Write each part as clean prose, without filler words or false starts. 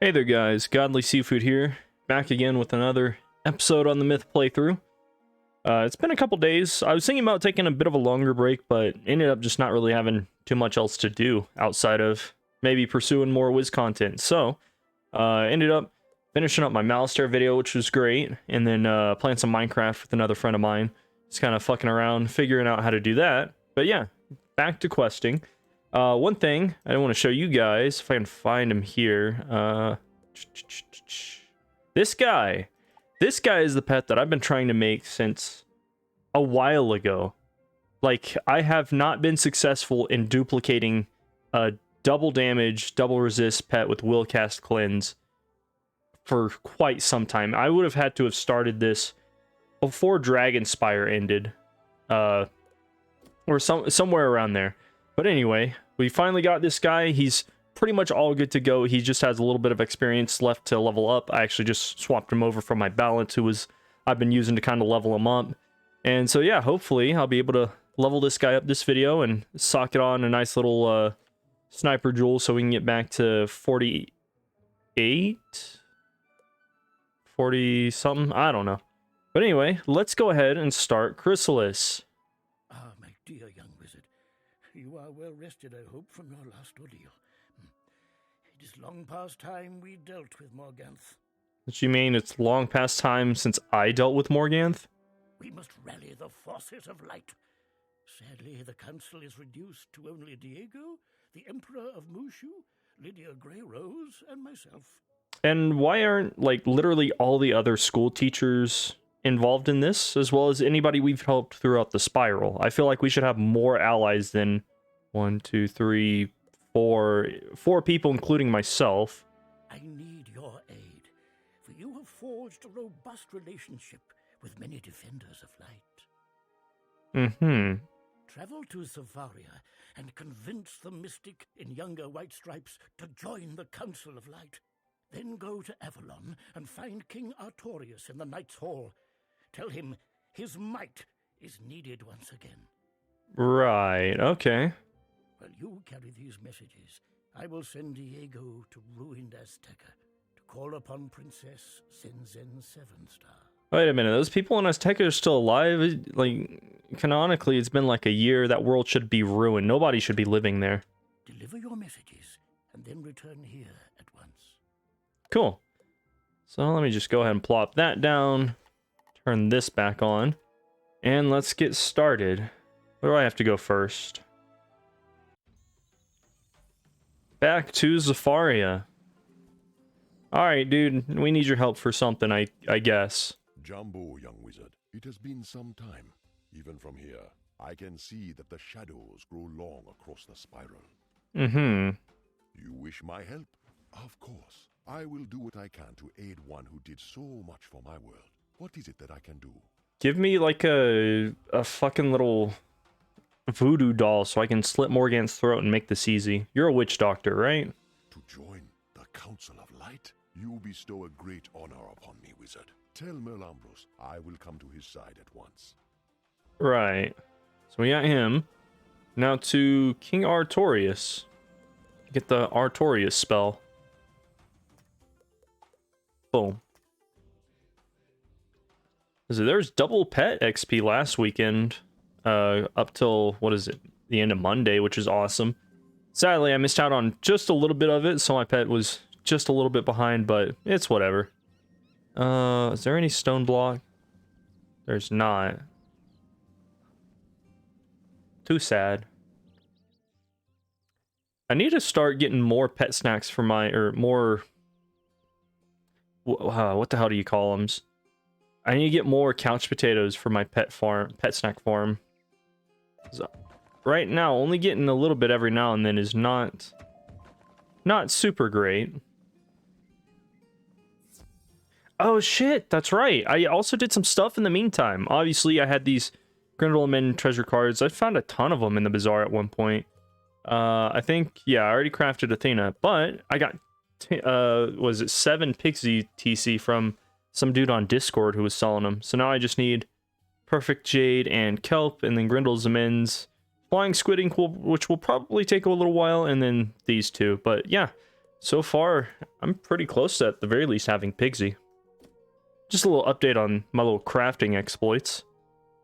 Hey there guys, Godly Seafood here, back again with another episode on the Myth playthrough. It's been a couple days. I was thinking about taking a bit of a longer break, but ended up just not really having too much else to do outside of maybe pursuing more Wiz content. So, ended up finishing up my Malistaire video, which was great, and then playing some Minecraft with another friend of mine. Just kind of fucking around, figuring out how to do that. But yeah, back to questing. One thing I want to show you guys, if I can find him here, this guy is the pet that I've been trying to make since a while ago. Like, I have not been successful in duplicating a double damage, double resist pet with will cast cleanse for quite some time. I would have had to have started this before Dragonspire ended, or somewhere around there. But anyway, we finally got this guy. He's pretty much all good to go. He just has a little bit of experience left to level up. I actually just swapped him over from my Balance, I've been using to kind of level him up. And so yeah, hopefully I'll be able to level this guy up this video and sock it on a nice little sniper jewel so we can get back to 48? 40 something? I don't know. But anyway, let's go ahead and start Khrysalis. Ah, my dear young wizard. You are well rested, I hope, from your last ordeal. It is long past time we dealt with Morganth. What you mean it's long past time since I dealt with Morganth? We must rally the forces of light. Sadly, the council is reduced to only Diego, the Emperor of Mushu, Lydia Grey-Rose, and myself. And why aren't, like, literally all the other school teachers involved in this, as well as anybody we've helped throughout the spiral? I feel like we should have more allies than 1, 2, 3, 4 people, including myself. I need your aid, for you have forged a robust relationship with many defenders of light. Travel to Zavaria and convince the mystic in younger White Stripes to join the Council of Light. Then go to Avalon and find King Artorius in the Knight's Hall. Tell him his might is needed once again. Right, okay. While you carry these messages, I will send Diego to ruined Azteca to call upon Princess Senzen Sevenstar. Wait a minute, those people in Azteca are still alive? Like, canonically, it's been like a year. That world should be ruined. Nobody should be living there. Deliver your messages, and then return here at once. Cool. So let me just go ahead and plop that down. Turn this back on. And let's get started. Where do I have to go first? Back to Zafaria. Alright, dude. We need your help for something, I guess. Jumbo, young wizard. It has been some time. Even from here, I can see that the shadows grow long across the spiral. You wish my help? Of course. I will do what I can to aid one who did so much for my world. What is it that I can do? Give me like a fucking little voodoo doll so I can slit Morgan's throat and make this easy. You're a witch doctor, right? To join the Council of Light? You bestow a great honor upon me, wizard. Tell Merlambros I will come to his side at once. Right. So we got him. Now to King Artorius. Get the Artorius spell. Boom. So there's double pet XP last weekend. Up till, what is it? The end of Monday, which is awesome. Sadly, I missed out on just a little bit of it, so my pet was just a little bit behind, but it's whatever. Is there any stone block? There's not. Too sad. I need to start getting more pet snacks for my, or more, what the hell do you call them? I need to get more couch potatoes for my pet snack farm. So, right now, only getting a little bit every now and then is not super great. Oh shit, that's right. I also did some stuff in the meantime. Obviously, I had these Grindelman treasure cards. I found a ton of them in the bazaar at one point. I think, yeah, I already crafted Athena, but I got, was it 7 Pixie TC from some dude on Discord who was selling them. So now I just need Perfect Jade and Kelp, and then Grindel's Flying Squid Ink, which will probably take a little while, and then these two. But yeah, so far, I'm pretty close to, at the very least, having Pigsy. Just a little update on my little crafting exploits.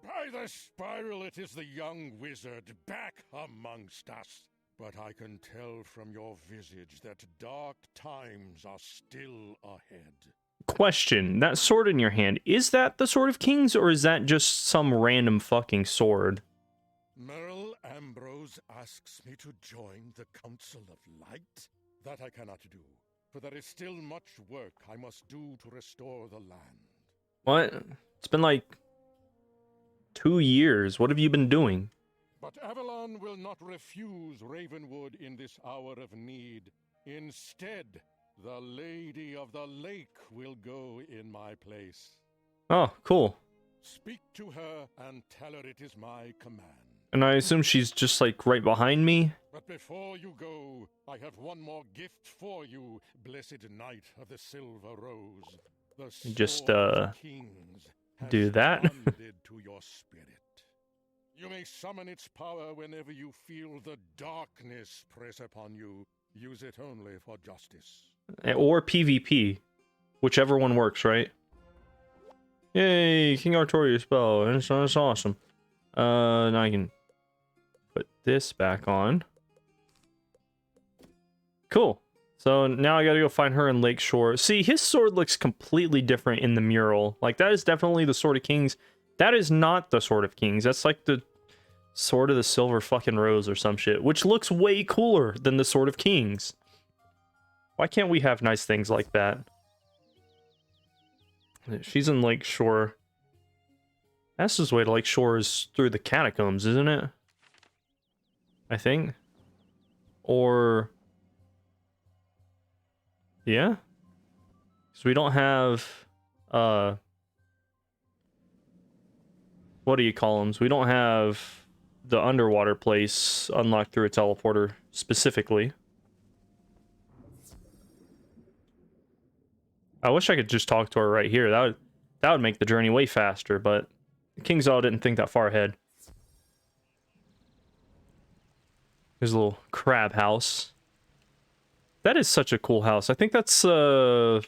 By the spiral, it is the young wizard back amongst us. But I can tell from your visage that dark times are still ahead. Question, that sword in your hand, is that the Sword of Kings, or is that just some random fucking sword? Merle Ambrose asks me to join the Council of Light? That I cannot do, for there is still much work I must do to restore the land. What? It's been like 2 years. What have you been doing? But Avalon will not refuse Ravenwood in this hour of need. Instead, the Lady of the Lake will go in my place. Oh, cool. Speak to her and tell her it is my command. And I assume she's just like right behind me? But before you go, I have one more gift for you, blessed Knight of the Silver Rose. The Just, Sword of Kings has do that? bonded to your spirit. You may summon its power whenever you feel the darkness press upon you. Use it only for justice. Or PvP. Whichever one works, right? Yay, King Artorias spell. That's awesome. Now I can put this back on. Cool. So now I gotta go find her in Lakeshore. See, his sword looks completely different in the mural. Like, that is definitely the Sword of Kings. That is not the Sword of Kings. That's like the Sword of the Silver fucking Rose or some shit, which looks way cooler than the Sword of Kings. Why can't we have nice things like that? She's in Lakeshore. Fastest way to Lakeshore is through the catacombs, isn't it? I think. Or... yeah? So we don't have... what do you call them? So we don't have the underwater place unlocked through a teleporter specifically. I wish I could just talk to her right here. That would make the journey way faster, but King's All didn't think that far ahead. There's a little crab house. That is such a cool house. I think that's it's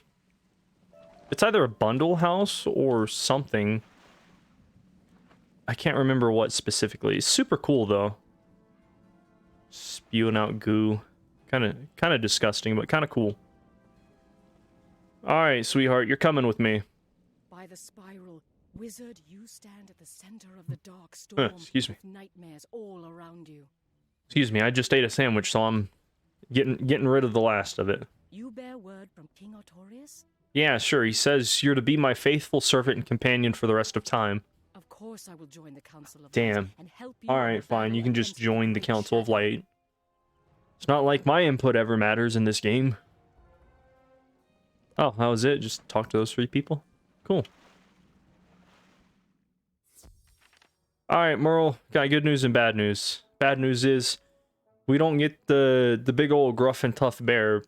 either a bundle house or something. I can't remember what specifically. It's super cool though. Spewing out goo. Kind of disgusting, but kind of cool. All right, sweetheart, you're coming with me. By the spiral, wizard, you stand at the center of the dark storm. Excuse me. With nightmares all around you. Excuse me, I just ate a sandwich, so I'm getting rid of the last of it. You bear word from King Artorias? Yeah, sure. He says you're to be my faithful servant and companion for the rest of time. Of course I will join the Council of Damn. Light and help you. All right, fine. You can just join the Council of Light. It's not like my input ever matters in this game. Oh, that was it? Just talk to those 3 people? Cool. Alright, Merle, got good news and bad news. Bad news is, we don't get the big old gruff and tough bear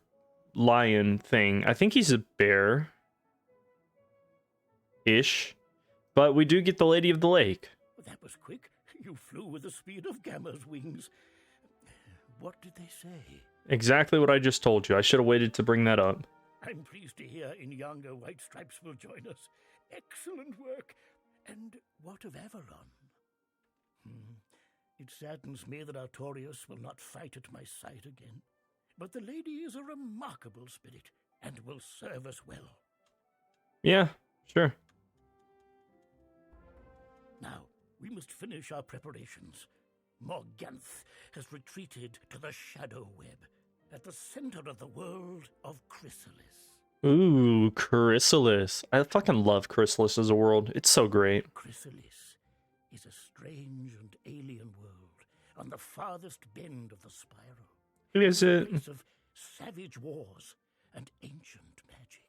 lion thing. I think he's a bear. Ish. But we do get the Lady of the Lake. That was quick. You flew with the speed of Gamma's wings. What did they say? Exactly what I just told you. I should have waited to bring that up. I'm pleased to hear Inyanga White Stripes will join us. Excellent work. And what of Avalon? It saddens me that Artorias will not fight at my side again. But the lady is a remarkable spirit, and will serve us well. Yeah, sure. Now, we must finish our preparations. Morganth has retreated to the Shadow Web, at the center of the world of Khrysalis. Ooh, Khrysalis. I fucking love Khrysalis as a world. It's so great. Khrysalis is a strange and alien world on the farthest bend of the spiral. Is A it? place of savage wars and ancient magic.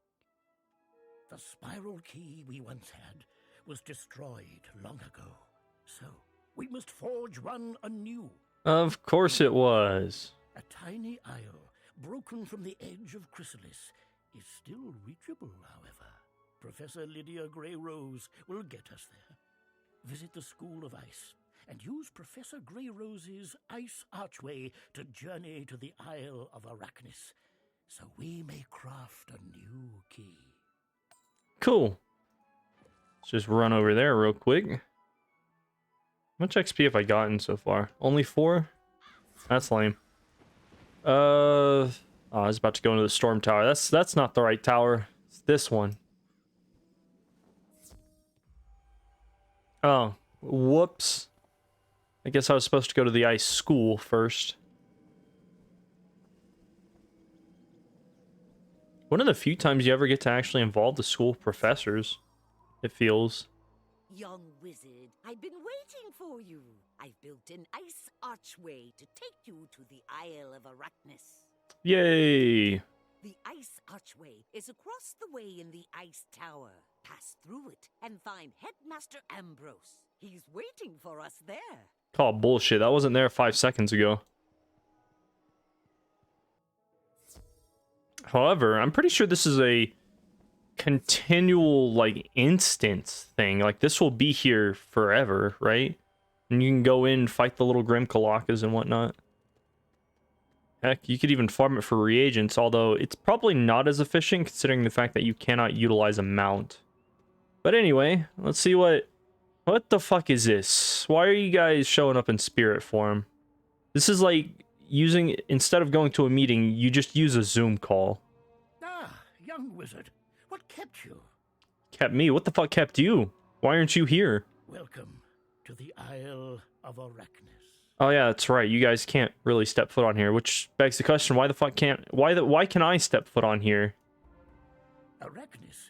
The spiral key we once had was destroyed long ago, so we must forge one anew. Of course it was. A tiny isle, broken from the edge of Khrysalis, is still reachable, however. Professor Lydia Grey-Rose will get us there. Visit the School of Ice, and use Professor Grey-Rose's ice archway to journey to the Isle of Arachnis. so we may craft a new key. Cool. Let's just run over there real quick. How much XP have I gotten so far? Only 4? That's lame. Oh, I was about to go into the storm tower. That's not the right tower. It's this one. Oh, whoops. I guess I was supposed to go to the ice school first. One of the few times you ever get to actually involve the school professors, it feels. Young wizard, I've been waiting for you. I've built an ice archway to take you to the Isle of Arachnus. Yay! The ice archway is across the way in the ice tower. Pass through it and find Headmaster Ambrose. He's waiting for us there. Call bullshit. That wasn't there 5 seconds ago. However, I'm pretty sure this is a continual, like, instance thing. Like, this will be here forever, right? And you can go in, fight the little Grim Kalakas and whatnot. Heck, you could even farm it for reagents, although it's probably not as efficient considering the fact that you cannot utilize a mount. But anyway, let's see what the fuck is this? Why are you guys showing up in spirit form? This is like using, instead of going to a meeting, you just use a Zoom call. Ah, young wizard, what kept you? Kept me? What the fuck kept you? Why aren't you here? Welcome to the Isle of Arachnus. Oh yeah, that's right. You guys can't really step foot on here, which begs the question: why the fuck can't? Why can I step foot on here? Arachnus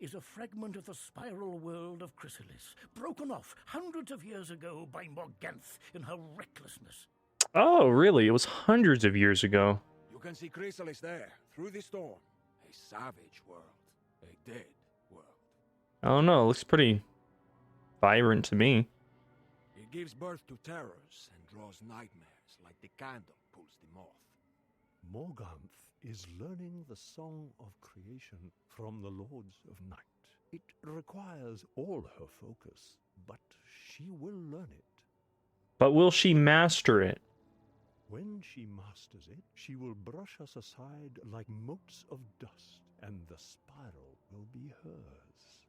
is a fragment of the spiral world of Khrysalis, broken off hundreds of years ago by Morganth in her recklessness. Oh, really? It was hundreds of years ago. You can see Khrysalis there, through the storm. A savage world. A dead world. I don't know. It looks pretty vibrant to me. It gives birth to terrors and draws nightmares like the candle pulls the moth. Morganth is learning the song of creation from the Lords of Night. It requires all her focus, but she will learn it. But will she master it? When she masters it, she will brush us aside like motes of dust, and the spiral will be hers.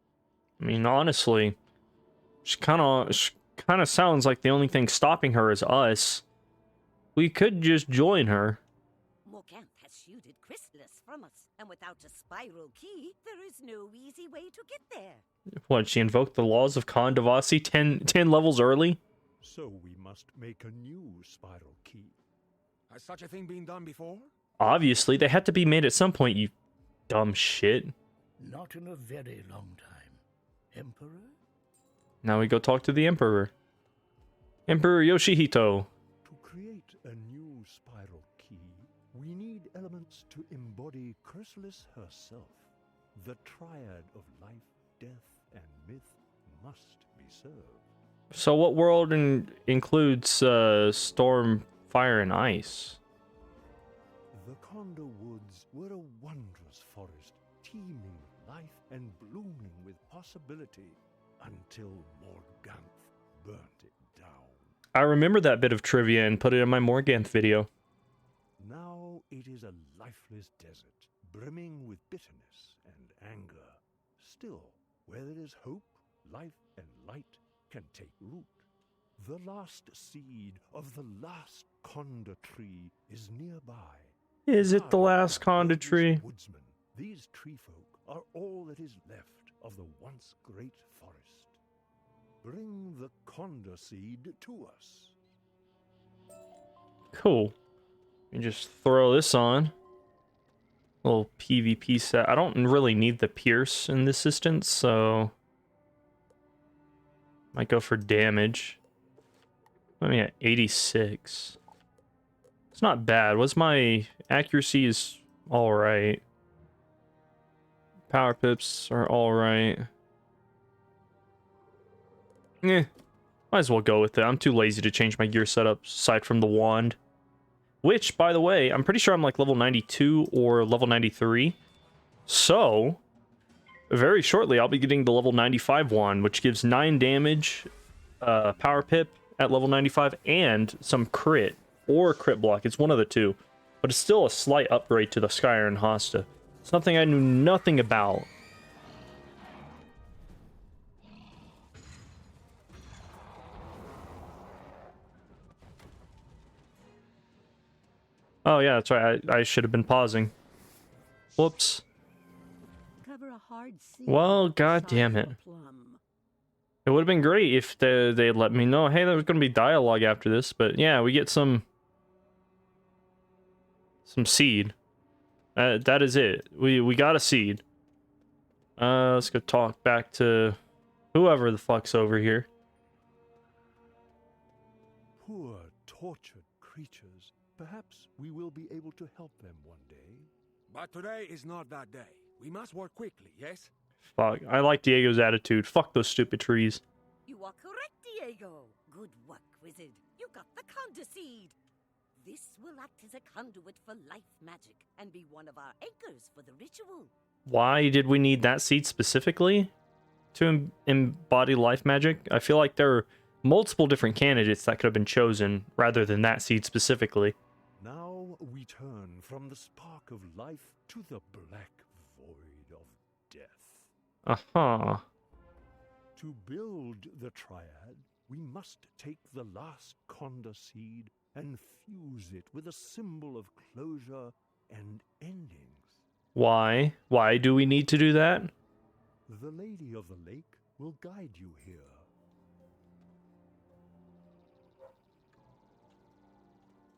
I mean, honestly, she kind of sounds like the only thing stopping her is us. We could just join her. Morganth has shielded Khrysalis from us, and without a spiral key, there is no easy way to get there. What, she invoked the laws of Khan Devasi 10 levels early? So we must make a new spiral key. Has such a thing been done before? Obviously, they had to be made at some point, you dumb shit. Not in a very long time. Emperor? Now we go talk to the Emperor. Emperor Yoshihito. To create a new spiral key, we need elements to embody Khrysalis herself. The triad of life, death, and myth must be served. So what world includes storm, fire, and ice? The Condor Woods were a wondrous forest, teeming with life and blooming with possibility, until Morganth burnt it down. I remember that bit of trivia and put it in my Morganth video. Now it is a lifeless desert, brimming with bitterness and anger. Still, where there is hope, life and light can take root. The last seed of the last Condor tree is nearby. Is it the last Conda tree? Woodsman, these tree folk are all that is left of the once great forest. Bring the Condor seed to us. Cool. You just throw this on. Little PvP set. I don't really need the Pierce in this instance, so might go for damage. Let me at 86. It's not bad. What's my accuracy is alright. Power pips are alright. Might as well go with it. I'm too lazy to change my gear setup aside from the wand. Which, by the way, I'm pretty sure I'm like level 92 or level 93. So, very shortly I'll be getting the level 95 wand, which gives 9 damage, power pip at level 95, and some crit or crit block. It's one of the two. but it's still a slight upgrade to the Sky Iron Hosta. Something I knew nothing about. Oh yeah, that's right. I should have been pausing. Whoops. Cover a hard sea Well, god side damn of it. a plum. It would have been great if they let me know, hey, there was going to be dialogue after this, but yeah, we get some seed. That is it. We got a seed. Let's go talk back to whoever the fuck's over here. Poor, tortured creatures. Perhaps we will be able to help them one day. But today is not that day. We must work quickly, yes? Fuck, I like Diego's attitude. Fuck those stupid trees. You are correct, Diego. Good work, wizard. You got the counter seed. This will act as a conduit for life magic and be one of our anchors for the ritual. Why did we need that seed specifically to embody life magic? I feel like there are multiple different candidates that could have been chosen rather than that seed specifically. Now we turn from the spark of life to the black void of death. Uh-huh. To build the triad, we must take the last Conda seed and fuse it with a symbol of closure and endings. Why? Why do we need to do that? The Lady of the Lake will guide you here.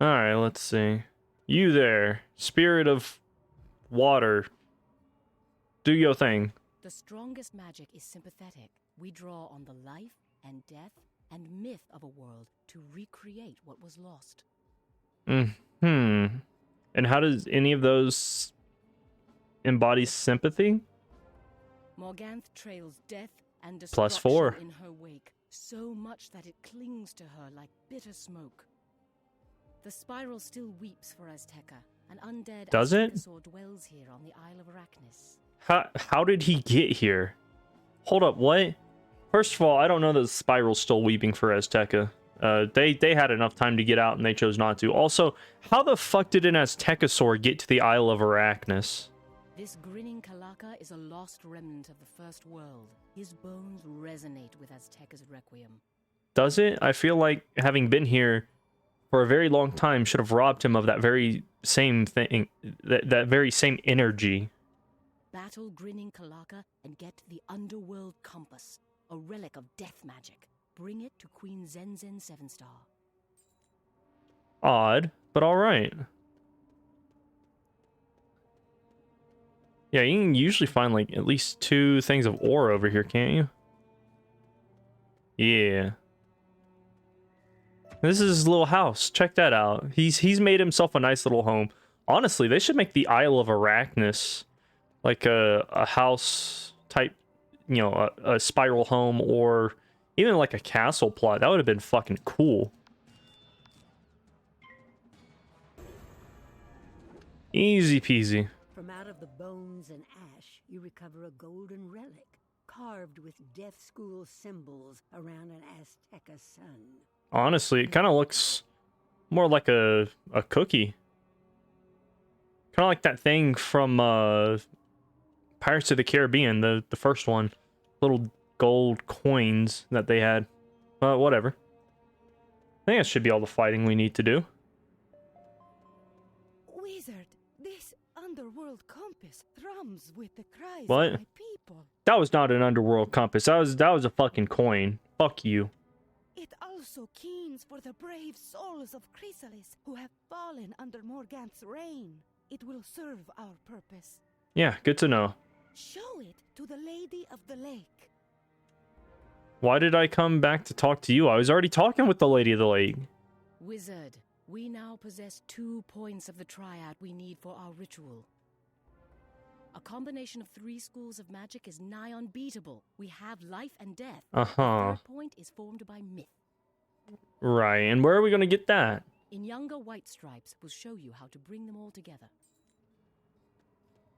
Alright, let's see. You there, spirit of water. Do your thing. The strongest magic is sympathetic. We draw on the life and death and myth of a world to recreate what was lost. Hmm. And how does any of those embody sympathy? Morganth trails death and Plus destruction 4. in her wake, so much that it clings to her like bitter smoke. The spiral still weeps for Azteca. An undead Does it? Aztecosaur dwells here on the Isle of Arachnis. How did he get here? Hold up, what? First of all, I don't know that the spiral's still weeping for Azteca. They had enough time to get out and they chose not to. Also, how the fuck did an Aztecosaur get to the Isle of Arachnis? This grinning Kalaka is a lost remnant of the first world. His bones resonate with Azteca's requiem. Does it? I feel like having been here for a very long time should have robbed him of that very same thing, that very same energy. Battle grinning Kalaka and get the underworld compass, a relic of death magic. Bring it to Queen Zenzen 7-Star. Odd, but alright. Yeah, you can usually find like at least 2 things of ore over here, can't you? Yeah. This is his little house. Check that out. He's made himself a nice little home. Honestly, they should make the Isle of Arachnis like a house type, you know, a spiral home, or even like a castle plot. That would have been fucking cool. Easy peasy. From out of the bones and ash, you recover a golden relic, carved with death school symbols around an Azteca sun. Honestly, it kind of looks more like a cookie. Kind of like that thing from Pirates of the Caribbean, the first one. Little gold coins that they had. Whatever. I think that should be all the fighting we need to do. Wizard, this underworld compass thrums with the cries What? of my people. That was not an underworld compass. That was a fucking coin. Fuck you. It also keens for the brave souls of Khrysalis who have fallen under Morganth's reign. It will serve our purpose. Yeah, good to know. Show it to the Lady of the Lake. Why did I come back to talk to you? I was already talking with the Lady of the Lake. Wizard, we now possess 2 points of the triad we need for our ritual. A combination of 3 schools of magic is nigh unbeatable. We have life and death. Uh-huh. The 3rd point is formed by myth. Right, and where are we gonna get that? In younger White Stripes, we'll show you how to bring them all together.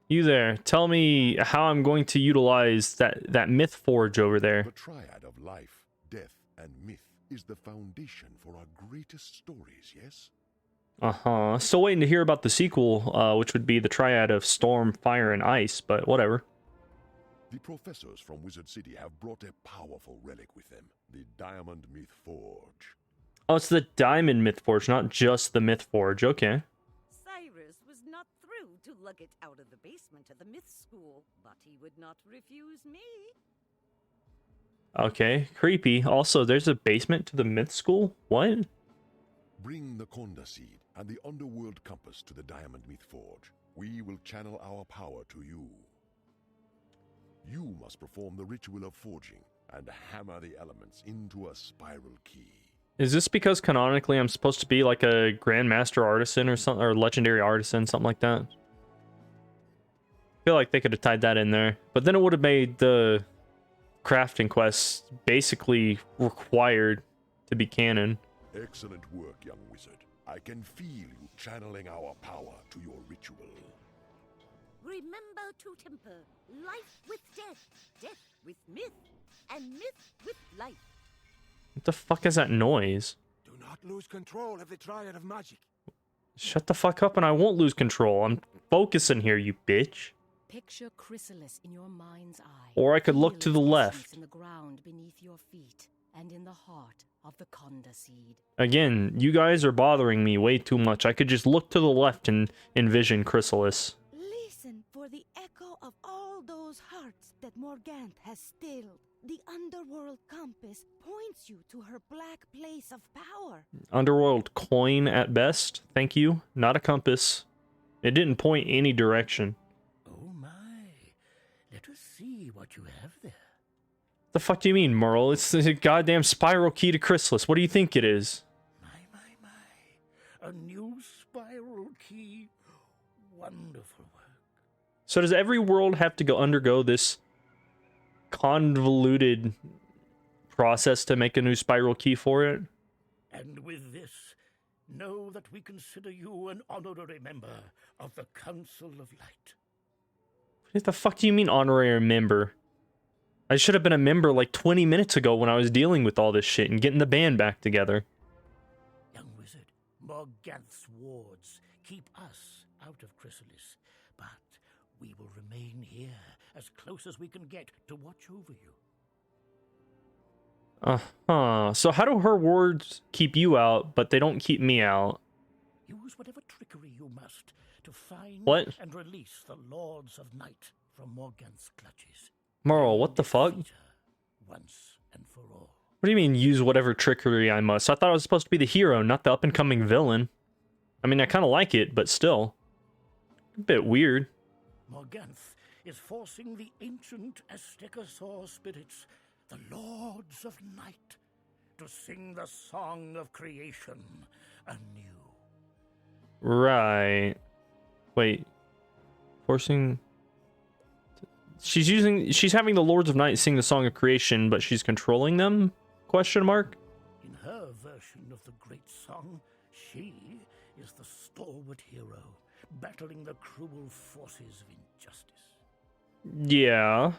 You there, tell me how I'm going to utilize that myth forge over there. The triad of life, death, and myth is the foundation for our greatest stories, yes? Uh-huh. Still waiting to hear about the sequel, which would be the triad of storm, fire, and ice, but whatever. The professors from Wizard City have brought a powerful relic with them, the Diamond Myth Forge. Oh, it's the Diamond Myth Forge, not just the Myth Forge. Okay. Cyrus was not through to lug it out of the basement of the Myth School, but he would not refuse me. Okay, creepy. Also, there's a basement to the Myth School? What? Bring the Konda Seed and the Underworld Compass to the Diamond Myth Forge. We will channel our power to you. You must perform the ritual of forging and hammer the elements into a spiral key. Is this because canonically I'm supposed to be like a Grandmaster Artisan or something, or Legendary Artisan, something like that? I feel like they could have tied that in there. But then it would have made the crafting quests basically required to be canon. Excellent work, young wizard. I can feel you channeling our power to your ritual. Remember to temper life with death, death with myth, and myth with life. What the fuck is that noise? Do not lose control of the Triad of Magic. Shut the fuck up and I won't lose control. I'm focusing here, you bitch. Picture Khrysalis in your mind's eye. Or I could look to the left. In the ground beneath your feet and in the heart of the Konda Seed. Again, you guys are bothering me way too much. I could just look to the left and envision Khrysalis. Listen for the echo of all those hearts that Morganthe has stilled. The Underworld Compass points you to her black place of power. Underworld coin at best. Thank you. Not a compass. It didn't point any direction. Oh my. Let us see what you have there. The fuck do you mean, Merle? It's the goddamn spiral key to Khrysalis. What do you think it is? My. A new spiral key. Wonderful work. So does every world have to undergo this convoluted process to make a new spiral key for it? And with this, know that we consider you an honorary member of the Council of Light. What the fuck do you mean honorary member? I should have been a member like 20 minutes ago when I was dealing with all this shit and getting the band back together. Young wizard, Morganth's wards keep us out of Khrysalis, but we will remain here as close as we can get to watch over you. Uh-huh. So how do her wards keep you out, but they don't keep me out? Use whatever trickery you must to find and release the Lords of Night from Morganth's clutches. Merle, what the fuck? Once and for all. What do you mean, use whatever trickery I must? I thought I was supposed to be the hero, not the up-and-coming villain. I mean, I kind of like it, but still. A bit weird. Morganth is forcing the ancient Aztecosaur spirits, the Lords of Night, to sing the song of creation anew. Right. Wait. Forcing... She's having the Lords of Night sing the Song of Creation, but she's controlling them? Question mark? In her version of the great song, she is the stalwart hero, battling the cruel forces of injustice. Yeah.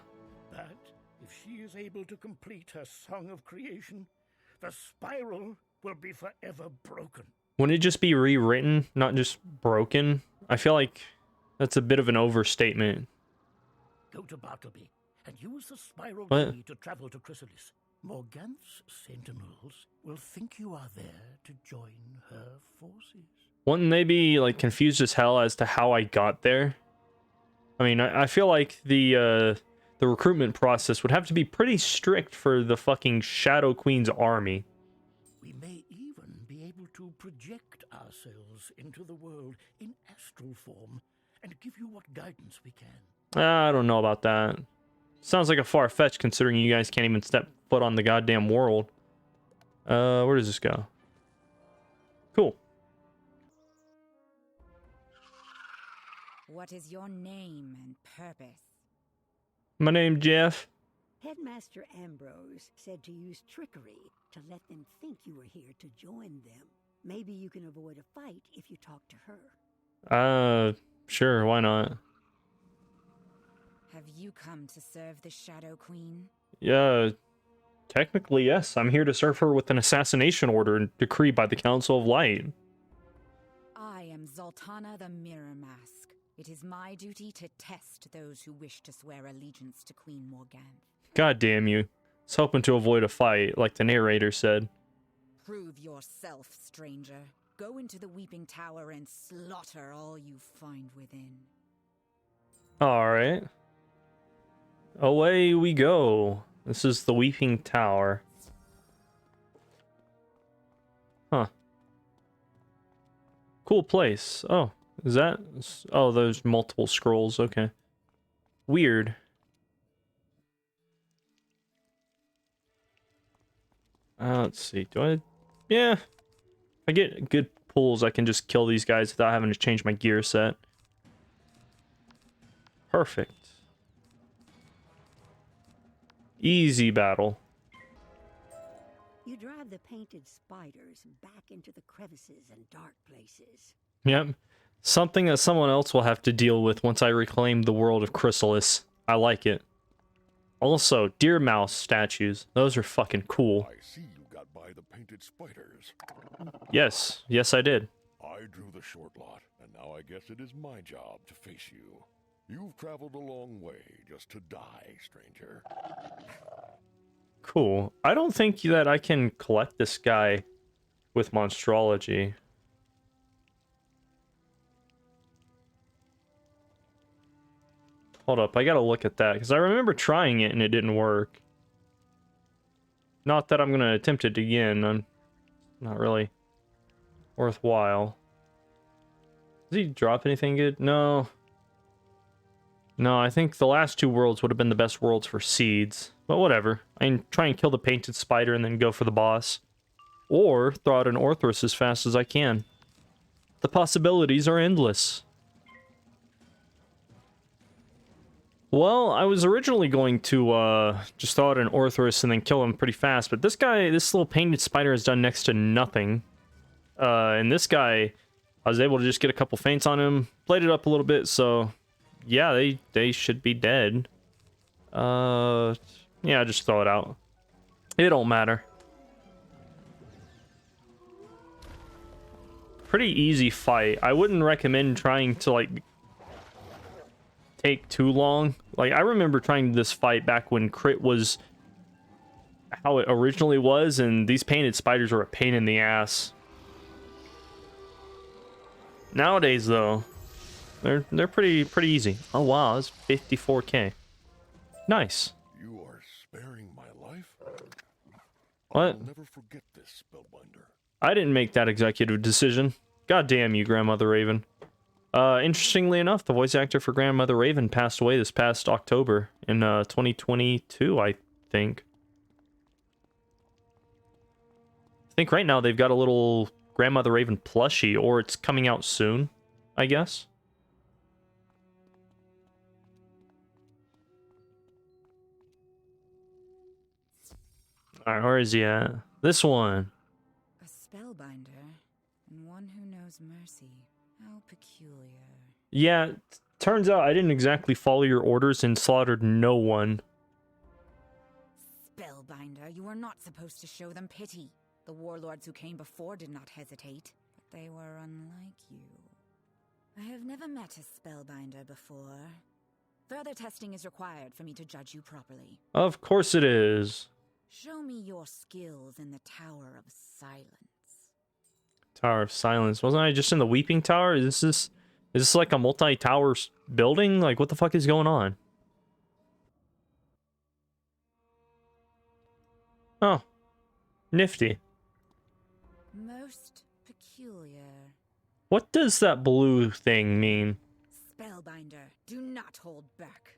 But if she is able to complete her Song of Creation, the spiral will be forever broken. Wouldn't it just be rewritten, not just broken? I feel like that's a bit of an overstatement. Go to Bartleby and use the spiral What? key to travel to Khrysalis. Morganth's sentinels will think you are there to join her forces. Wouldn't they be like confused as hell as to how I got there? I mean, I feel like the recruitment process would have to be pretty strict for the fucking Shadow Queen's army. We may even be able to project ourselves into the world in astral form and give you what guidance we can. I don't know about that. Sounds like a far-fetched considering you guys can't even step foot on the goddamn world. Where does this go? Cool. What is your name and purpose? My name's Jeff. Headmaster Ambrose said to use trickery to let them think you were here to join them. Maybe you can avoid a fight if you talk to her. Sure, why not? Have you come to serve the Shadow Queen? Yeah, technically, yes. I'm here to serve her with an assassination order decreed by the Council of Light. Zoltana the Mirror Mask. It is my duty to test those who wish to swear allegiance to Queen Morganthe. God damn you. I was hoping to avoid a fight, like the narrator said. Prove yourself, stranger. Go into the Weeping Tower and slaughter all you find within. Alright. Away we go. This is the Weeping Tower. Huh. Cool place. Oh, is that... Oh, there's multiple scrolls. Okay. Weird. Let's see. Do I... Yeah. If I get good pulls, I can just kill these guys without having to change my gear set. Perfect. Easy battle. You drive the painted spiders back into the crevices and dark places. Yep. Something that someone else will have to deal with once I reclaim the world of Khrysalis. I like it. Also, deer mouse statues. Those are fucking cool. I see you got by the painted spiders. Yes. Yes, I did. I drew the short lot, and now I guess it is my job to face you. You've traveled a long way just to die, stranger. Cool. I don't think that I can collect this guy with monstrology. Hold up, I gotta look at that, because I remember trying it and it didn't work. Not that I'm gonna attempt it again. I'm not really worthwhile. Does he drop anything good? No. No, I think the last two worlds would have been the best worlds for seeds. But whatever. I can try and kill the painted spider and then go for the boss. Or throw out an Orthrus as fast as I can. The possibilities are endless. Well, I was originally going to just throw out an Orthrus and then kill him pretty fast, but this guy, this little painted spider has done next to nothing. And this guy, I was able to just get a couple feints on him, played it up a little bit, so yeah, they should be dead. Yeah, just throw it out. It don't matter. Pretty easy fight. I wouldn't recommend trying to, like, take too long. Like, I remember trying this fight back when Crit was how it originally was, and these painted spiders were a pain in the ass. Nowadays, though, they're pretty easy. Oh wow, that's 54k. Nice. You are sparing my life? What? I'll never forget this, Spellbinder. I didn't make that executive decision. God damn you, Grandmother Raven. Interestingly enough, the voice actor for Grandmother Raven passed away this past October in 2022, I think. I think right now they've got a little Grandmother Raven plushie, or it's coming out soon, I guess. Alright, where is he at? This one. A spellbinder, and one who knows mercy. How peculiar. Yeah, turns out I didn't exactly follow your orders and slaughtered no one. Spellbinder, you are not supposed to show them pity. The warlords who came before did not hesitate, but they were unlike you. I have never met a spellbinder before. Further testing is required for me to judge you properly. Of course it is. Show me your skills in the Tower of Silence. Tower of Silence. Wasn't I just in the Weeping Tower? Is this like a multi-tower building? Like, what the fuck is going on? Oh. Nifty. Most peculiar. What does that blue thing mean? Spellbinder, do not hold back.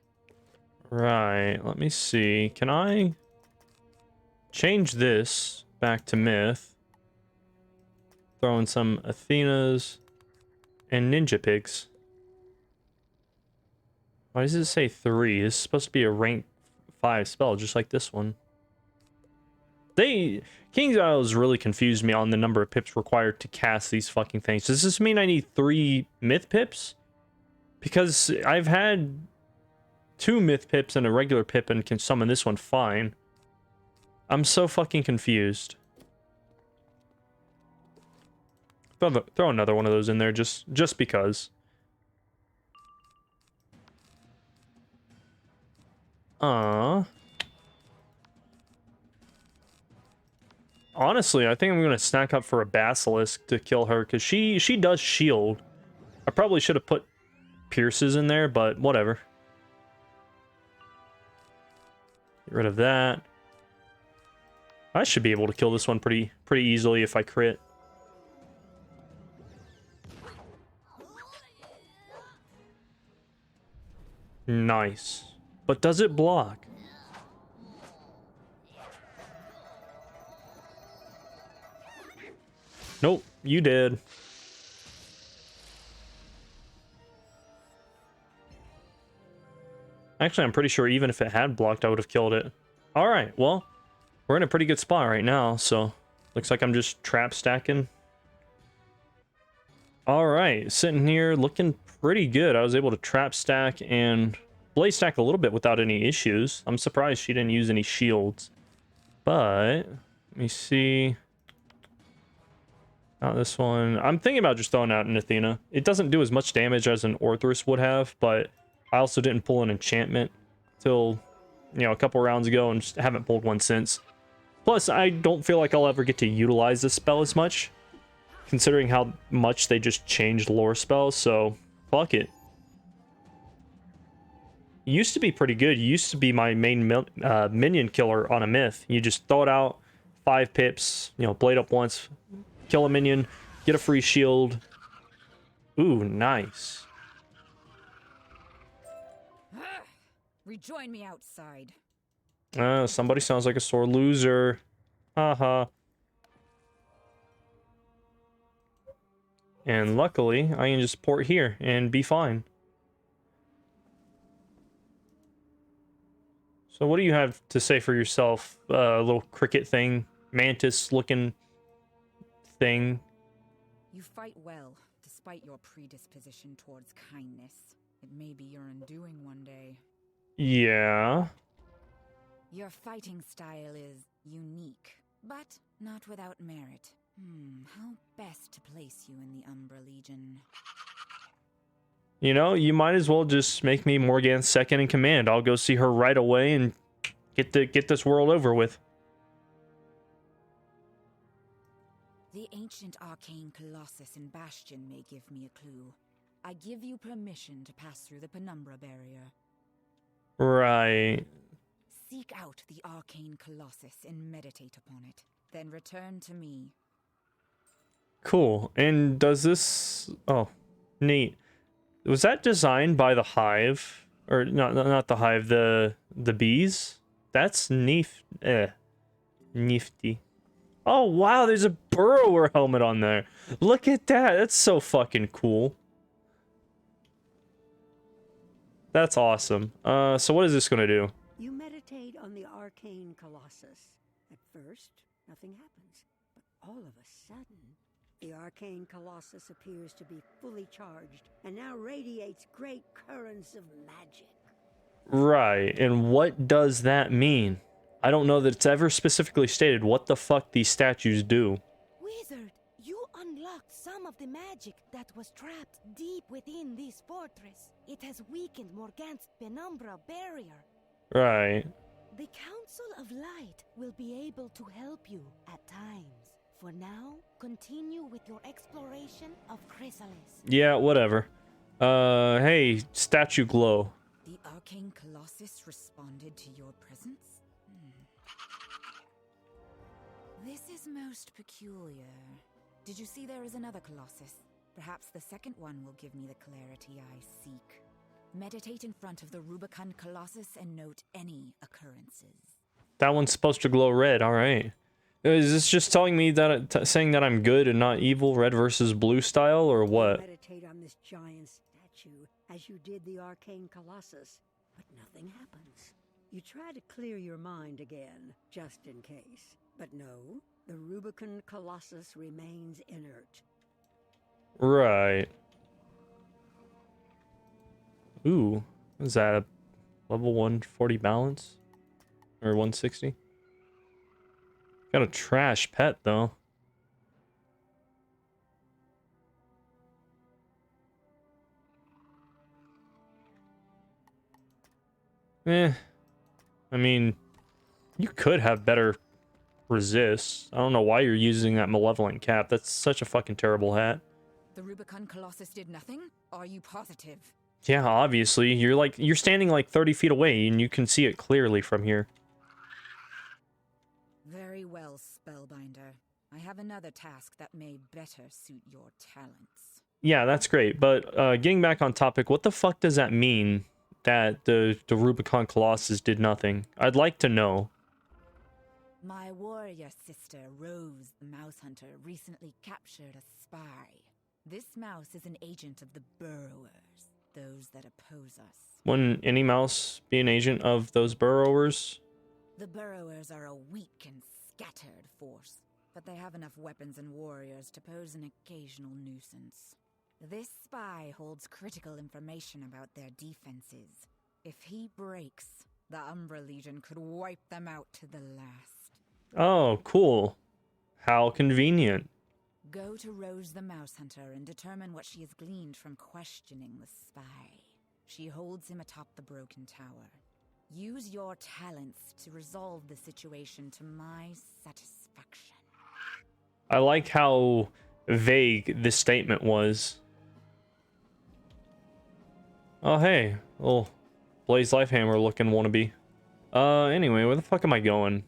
Right, let me see. Can I change this back to myth? Throw in some Athenas and Ninja Pigs. Why does it say 3? This is supposed to be a rank 5 spell, just like this one. King's Isles really confused me on the number of pips required to cast these fucking things. Does this mean I need 3 myth pips? Because I've had 2 myth pips and a regular pip and can summon this one fine. I'm so fucking confused. Throw another one of those in there just because. Honestly, I think I'm gonna snack up for a basilisk to kill her, because she does shield. I probably should have put pierces in there, but whatever. Get rid of that. I should be able to kill this one pretty easily if I crit. Nice. But does it block? Nope, you did. Actually, I'm pretty sure even if it had blocked, I would have killed it. Alright, well, we're in a pretty good spot right now, so looks like I'm just trap stacking. Alright, sitting here looking pretty good. I was able to trap stack and blaze stack a little bit without any issues. I'm surprised she didn't use any shields. But, let me see. Not this one. I'm thinking about just throwing out an Athena. It doesn't do as much damage as an Orthrus would have, but I also didn't pull an enchantment till, you know, a couple rounds ago and just haven't pulled one since. Plus, I don't feel like I'll ever get to utilize this spell as much, considering how much they just changed lore spells, so fuck it. Used to be pretty good. Used to be my main minion killer on a myth. You just throw it out, 5 pips, you know, blade up once, kill a minion, get a free shield. Ooh, nice. Rejoin me outside. Somebody sounds like a sore loser. Haha. And luckily, I can just port here and be fine. So what do you have to say for yourself? A little cricket thing, mantis-looking thing. You fight well, despite your predisposition towards kindness. It may be your undoing one day. Yeah. Your fighting style is unique, but not without merit. How best to place you in the Umbra Legion? You know, you might as well just make me Morgana's second in command. I'll go see her right away and get this world over with. The ancient arcane colossus in Bastion may give me a clue. I give you permission to pass through the Penumbra barrier. Right. Seek out the arcane colossus and meditate upon it. Then return to me. Cool. And does this... Oh, neat. Was that designed by the Hive? Or not the Hive, the bees? That's nifty. Oh wow, there's a burrower helmet on there. Look at that. That's so fucking cool. That's awesome. So what is this gonna do? You meditate on the arcane colossus. At first, nothing happens. But all of a sudden, the arcane colossus appears to be fully charged and now radiates great currents of magic. Right, and what does that mean? I don't know that it's ever specifically stated what the fuck these statues do. Wizard, you unlocked some of the magic that was trapped deep within this fortress. It has weakened Morgana's Penumbra barrier. Right. The Council of Light will be able to help you at times. For now, continue with your exploration of Khrysalis. Yeah, whatever. Hey, statue glow. The arcane colossus responded to your presence? This is most peculiar. Did you see there is another colossus? Perhaps the second one will give me the clarity I seek. Meditate in front of the Rubicon Colossus and note any occurrences. That one's supposed to glow red, alright. Is this just telling me that, saying that I'm good and not evil, red versus blue style, or what? Meditate on this giant statue as you did the arcane colossus, but nothing happens. You try to clear your mind again, just in case. But no, the Rubicon Colossus remains inert. Right. Ooh, is that a level 140 balance? Or 160? Got a trash pet, though. I mean, you could have better resists. I don't know why you're using that malevolent cap. That's such a fucking terrible hat. The Rubicon Colossus did nothing? Are you positive? Yeah, obviously. You're standing like 30 feet away and you can see it clearly from here. Very well, Spellbinder. I have another task that may better suit your talents. Yeah, that's great. But getting back on topic, what the fuck does that mean that the Rubicon Colossus did nothing? I'd like to know. My warrior sister, Rose the Mouse Hunter, recently captured a spy. This mouse is an agent of the Burrowers, those that oppose us. Wouldn't any mouse be an agent of those Burrowers? The Burrowers are a weak and scattered force, but they have enough weapons and warriors to pose an occasional nuisance. This spy holds critical information about their defenses. If he breaks, the Umbra Legion could wipe them out to the last. Oh, cool. How convenient. Go to Rose the Mouse Hunter and determine what she has gleaned from questioning the spy. She holds him atop the broken tower. Use your talents to resolve the situation to my satisfaction. I like how vague this statement was. Oh, hey. Little Blaze Lifehammer looking wannabe. Anyway, where the fuck am I going?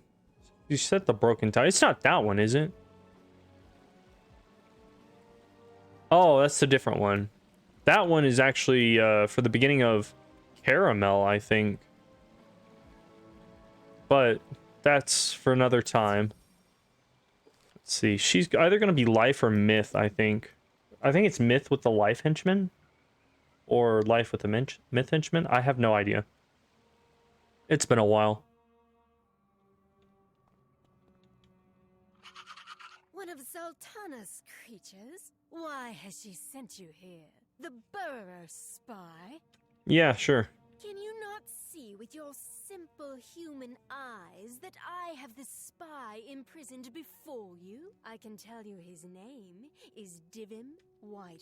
You said the broken tower. It's not that one, is it? Oh, that's the different one. That one is actually for the beginning of Caramel, I think. But that's for another time. Let's see. She's either going to be Life or Myth, I think. I think it's Myth with the Life Henchman. Or Life with the Myth Henchman. I have no idea. It's been a while. One of Sultana's creatures? Why has she sent you here? The Burrower spy? Yeah, sure. Can you not see with your simple human eyes that I have the spy imprisoned before you? I can tell you his name is Divim Whiteheart.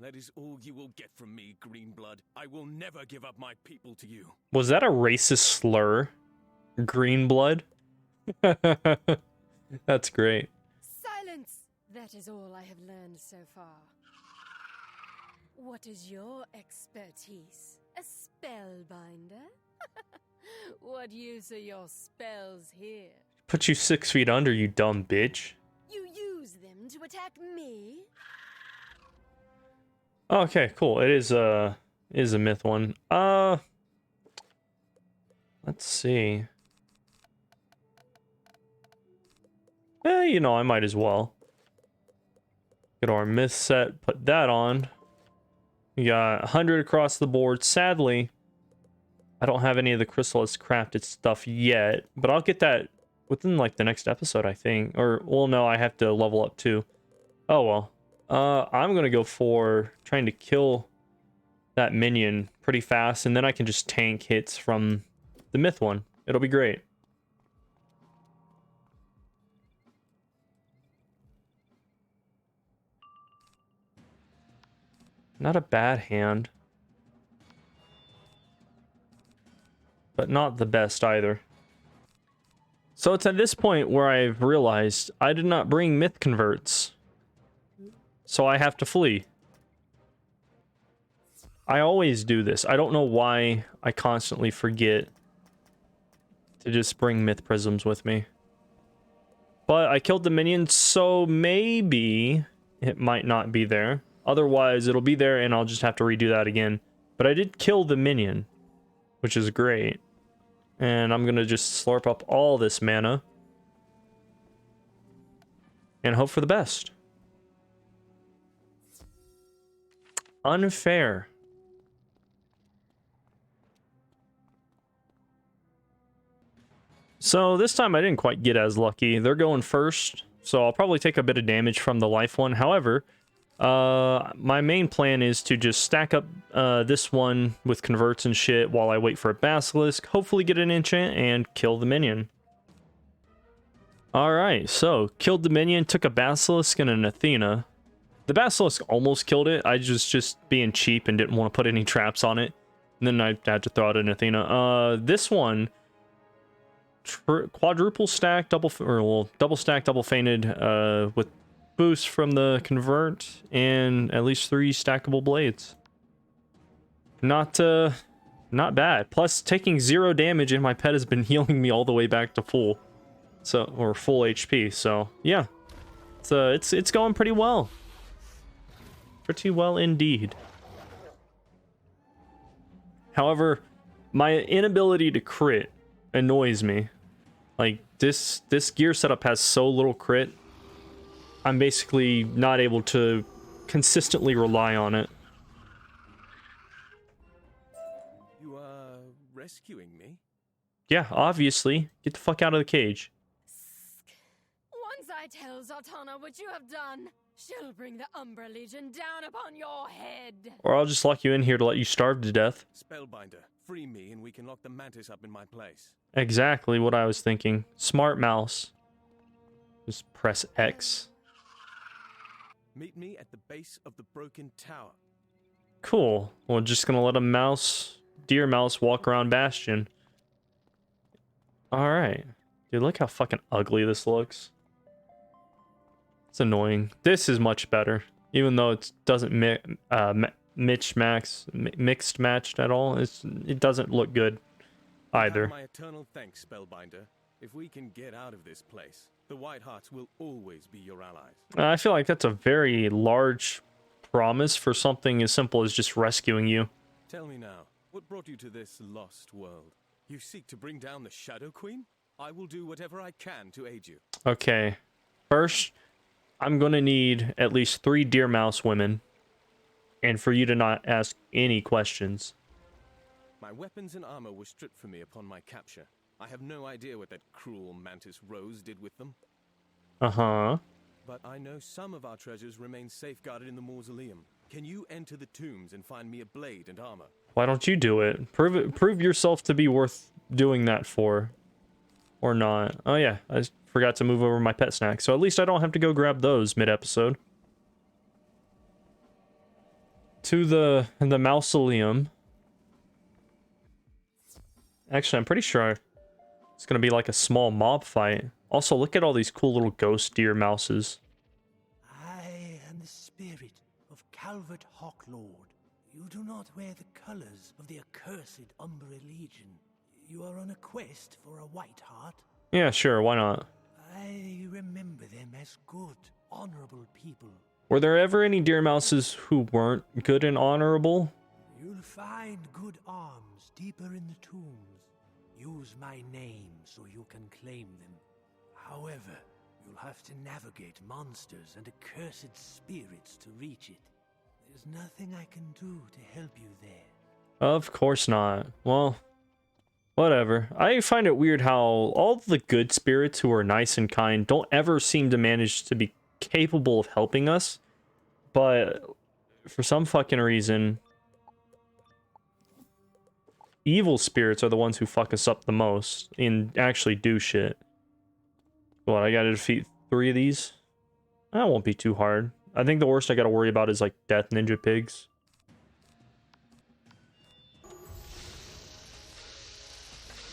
That is all you will get from me, Greenblood. I will never give up my people to you. Was that a racist slur? Greenblood? That's great. Silence! That is all I have learned so far. What is your expertise? A spellbinder? What use are your spells here? Put you 6 feet under, you dumb bitch. You use them to attack me? Okay, cool. It is a myth one. Let's see. You know, I might as well. Get our myth set, put that on. We got 100 across the board. Sadly, I don't have any of the Khrysalis crafted stuff yet, but I'll get that within like the next episode, I think. Or, well, no, I have to level up too. Oh, well. I'm gonna go for trying to kill that minion pretty fast, and then I can just tank hits from the myth one. It'll be great. Not a bad hand. But not the best either. So it's at this point where I've realized I did not bring myth converts. So I have to flee. I always do this. I don't know why I constantly forget to just bring myth prisms with me. But I killed the minion, so maybe it might not be there. Otherwise, it'll be there and I'll just have to redo that again. But I did kill the minion, which is great. And I'm going to just slurp up all this mana and hope for the best. Unfair. So this time I didn't quite get as lucky. They're going first, so I'll probably take a bit of damage from the life one. However, my main plan is to just stack up this one with converts and shit while I wait for a basilisk, hopefully get an enchant, and kill the minion. Alright, so killed the minion, took a basilisk and an Athena. The basilisk almost killed it. I was just being cheap and didn't want to put any traps on it. And then I had to throw out an Athena. This one, quadruple stack, double stack, double fainted, with boost from the convert and at least 3 stackable blades. Not bad. Plus, taking 0 damage and my pet has been healing me all the way back to full, or full HP. So yeah, it's going pretty well. Pretty well indeed. However, my inability to crit annoys me. Like this gear setup has so little crit. I'm basically not able to consistently rely on it. You are rescuing me? Yeah, obviously. Get the fuck out of the cage. Once I tell Zatanna what you have done, she'll bring the Umbra Legion down upon your head. Or I'll just lock you in here to let you starve to death. Spellbinder, free me and we can lock the mantis up in my place. Exactly what I was thinking. Smart mouse. Just press X. Meet me at the base of the broken tower. Cool. Well, just gonna let a deer mouse walk around Bastion. Alright. Dude, look how fucking ugly this looks. It's annoying. This is much better. Even though it doesn't mixed matched at all. It doesn't look good either. My eternal thanks, Spellbinder. If we can get out of this place, the White Hearts will always be your allies. I feel like that's a very large promise for something as simple as just rescuing you. Tell me now, what brought you to this lost world? You seek to bring down the Shadow Queen? I will do whatever I can to aid you. Okay. First, I'm gonna need at least 3 deer mouse women. And for you to not ask any questions. My weapons and armor were stripped from me upon my capture. I have no idea what that cruel mantis Rose did with them. Uh-huh. But I know some of our treasures remain safeguarded in the mausoleum. Can you enter the tombs and find me a blade and armor? Why don't you do it? Prove yourself to be worth doing that for. Or not. Oh yeah, I forgot to move over my pet snack. So at least I don't have to go grab those mid-episode. To the mausoleum. Actually, I'm pretty sure it's gonna be like a small mob fight. Also, look at all these cool little ghost deer mouses. I am the spirit of Calvert Hawklord. You do not wear the colors of the accursed Umbra Legion. You are on a quest for a White Heart. Yeah, sure, why not? I remember them as good, honorable people. Were there ever any deer mouses who weren't good and honorable? You'll find good arms deeper in the tombs. Use my name so you can claim them. However, you'll have to navigate monsters and accursed spirits to reach it. There's nothing I can do to help you there. Of course not. Well, whatever. I find it weird how all the good spirits who are nice and kind don't ever seem to manage to be capable of helping us. But for some fucking reason, evil spirits are the ones who fuck us up the most and actually do shit. What, I gotta defeat 3 of these? That won't be too hard. I think the worst I gotta worry about is like death ninja pigs.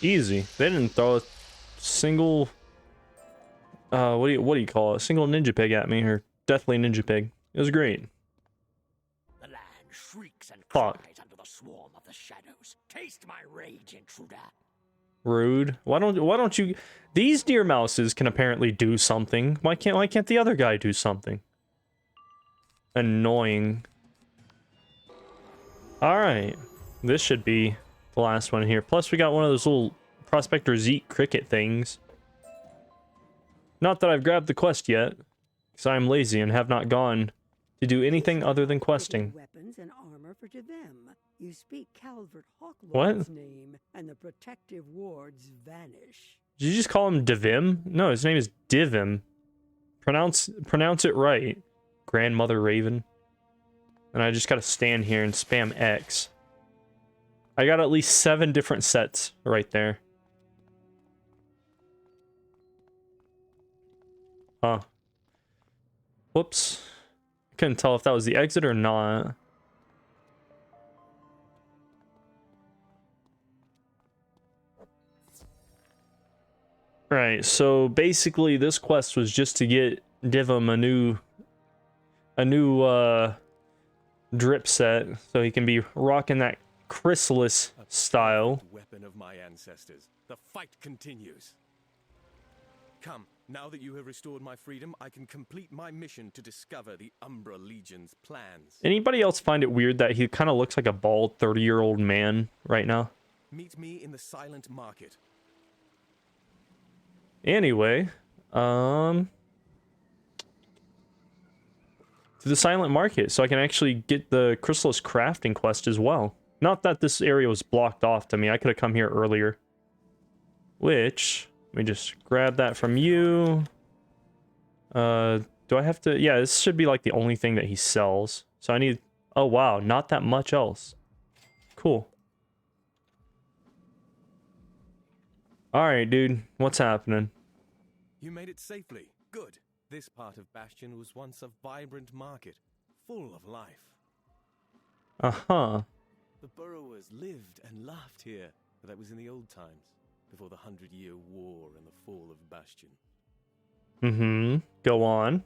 Easy. They didn't throw a single what do you call it? A single ninja pig at me, or deathly ninja pig. It was great. The land shrieks and Fuck. cries under the swarm of the shadows. Taste my rage, intruder. Rude. Why don't you? These deer mouses can apparently do something. Why can't the other guy do something? Annoying. All right, this should be the last one here. Plus, we got one of those little Prospector Zeke cricket things. Not that I've grabbed the quest yet, because I'm lazy and have not gone to do anything other than questing. Weapons and armor for to them. You speak Calvert What? Hawklord's name, and the protective wards vanish. Did you just call him Divim? No, his name is Divim. Pronounce it right, Grandmother Raven. And I just gotta stand here and spam X. I got at least 7 different sets right there. Huh. Whoops. Couldn't tell if that was the exit or not. Right, so basically this quest was just to get Divum a new drip set so he can be rocking that Khrysalis style. Weapon of my ancestors. The fight continues. Come, now that you have restored my freedom, I can complete my mission to discover the Umbra Legion's plans. Anybody else find it weird that he kind of looks like a bald 30-year-old man right now? Meet me in the Silent Market. Anyway, to the Silent Market, so I can actually get the Khrysalis crafting quest as well. Not that this area was blocked off to me. I could have come here earlier. Which, let me just grab that from you. Do I have to? Yeah, this should be like the only thing that he sells. So I need, oh wow, not that much else. Cool. Alright, dude, what's happening? You made it safely. Good. This part of Bastion was once a vibrant market, full of life. Uh-huh. The burrowers lived and laughed here, but that was in the old times, before the 100-Year War and the fall of Bastion. Mm-hmm. Go on.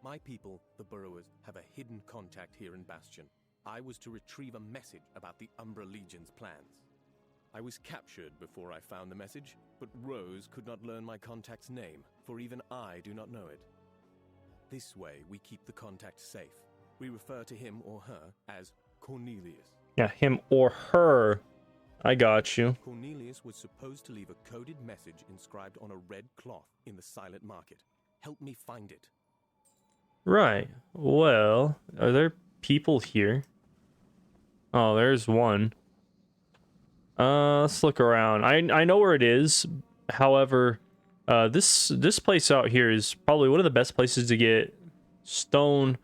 My people, the burrowers, have a hidden contact here in Bastion. I was to retrieve a message about the Umbra Legion's plans. I was captured before I found the message, but Rose could not learn my contact's name, for even I do not know it. This way, we keep the contact safe. We refer to him or her as Cornelius. Yeah, him or her. I got you. Cornelius was supposed to leave a coded message inscribed on a red cloth in the Silent Market. Help me find it. Right. Well, are there people here? Oh, there's one. Let's look around. I know where it is. However, this place out here is probably one of the best places to get stone,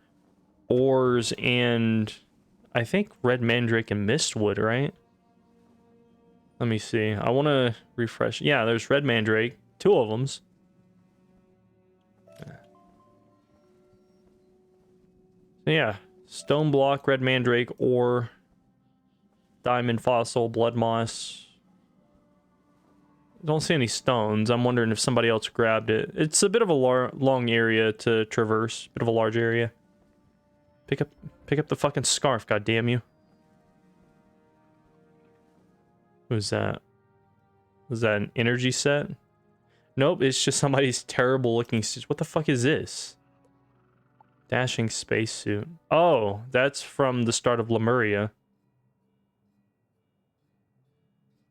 ores, and I think red mandrake and mistwood, right? Let me see. I want to refresh. Yeah, there's red mandrake. 2 of them. Yeah, stone block, red mandrake, ore, diamond fossil, blood moss. Don't see any stones. I'm wondering if somebody else grabbed it. It's a bit of a long area to traverse. Bit of a large area. Pick up the fucking scarf, goddamn you. Who's that? Was that an energy set? Nope, it's just somebody's terrible looking suit. What the fuck is this? Dashing spacesuit. Oh, that's from the start of Lemuria.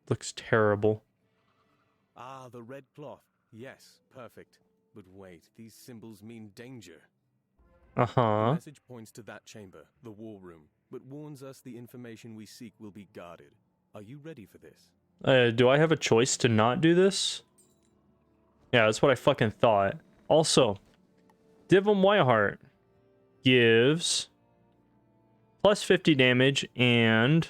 Looks terrible. Ah, the red cloth. Yes, perfect. But wait, these symbols mean danger. Uh-huh. The message points to that chamber, the war room, but warns us the information we seek will be guarded. Are you ready for this? Do I have a choice to not do this? Yeah, that's what I fucking thought. Also, Divum Whiteheart gives plus 50 damage and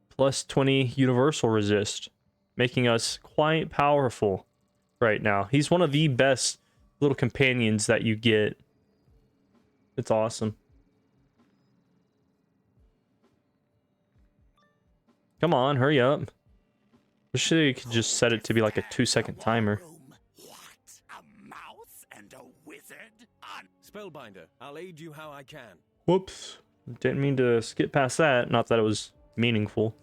plus 20 universal resist, making us quite powerful right now. He's one of the best little companions that you get. It's awesome. Come on, hurry up. Wish they could just set it to be like a 2-second timer. Spellbinder, I'll aid you how I can. Whoops. Didn't mean to skip past that. Not that it was meaningful.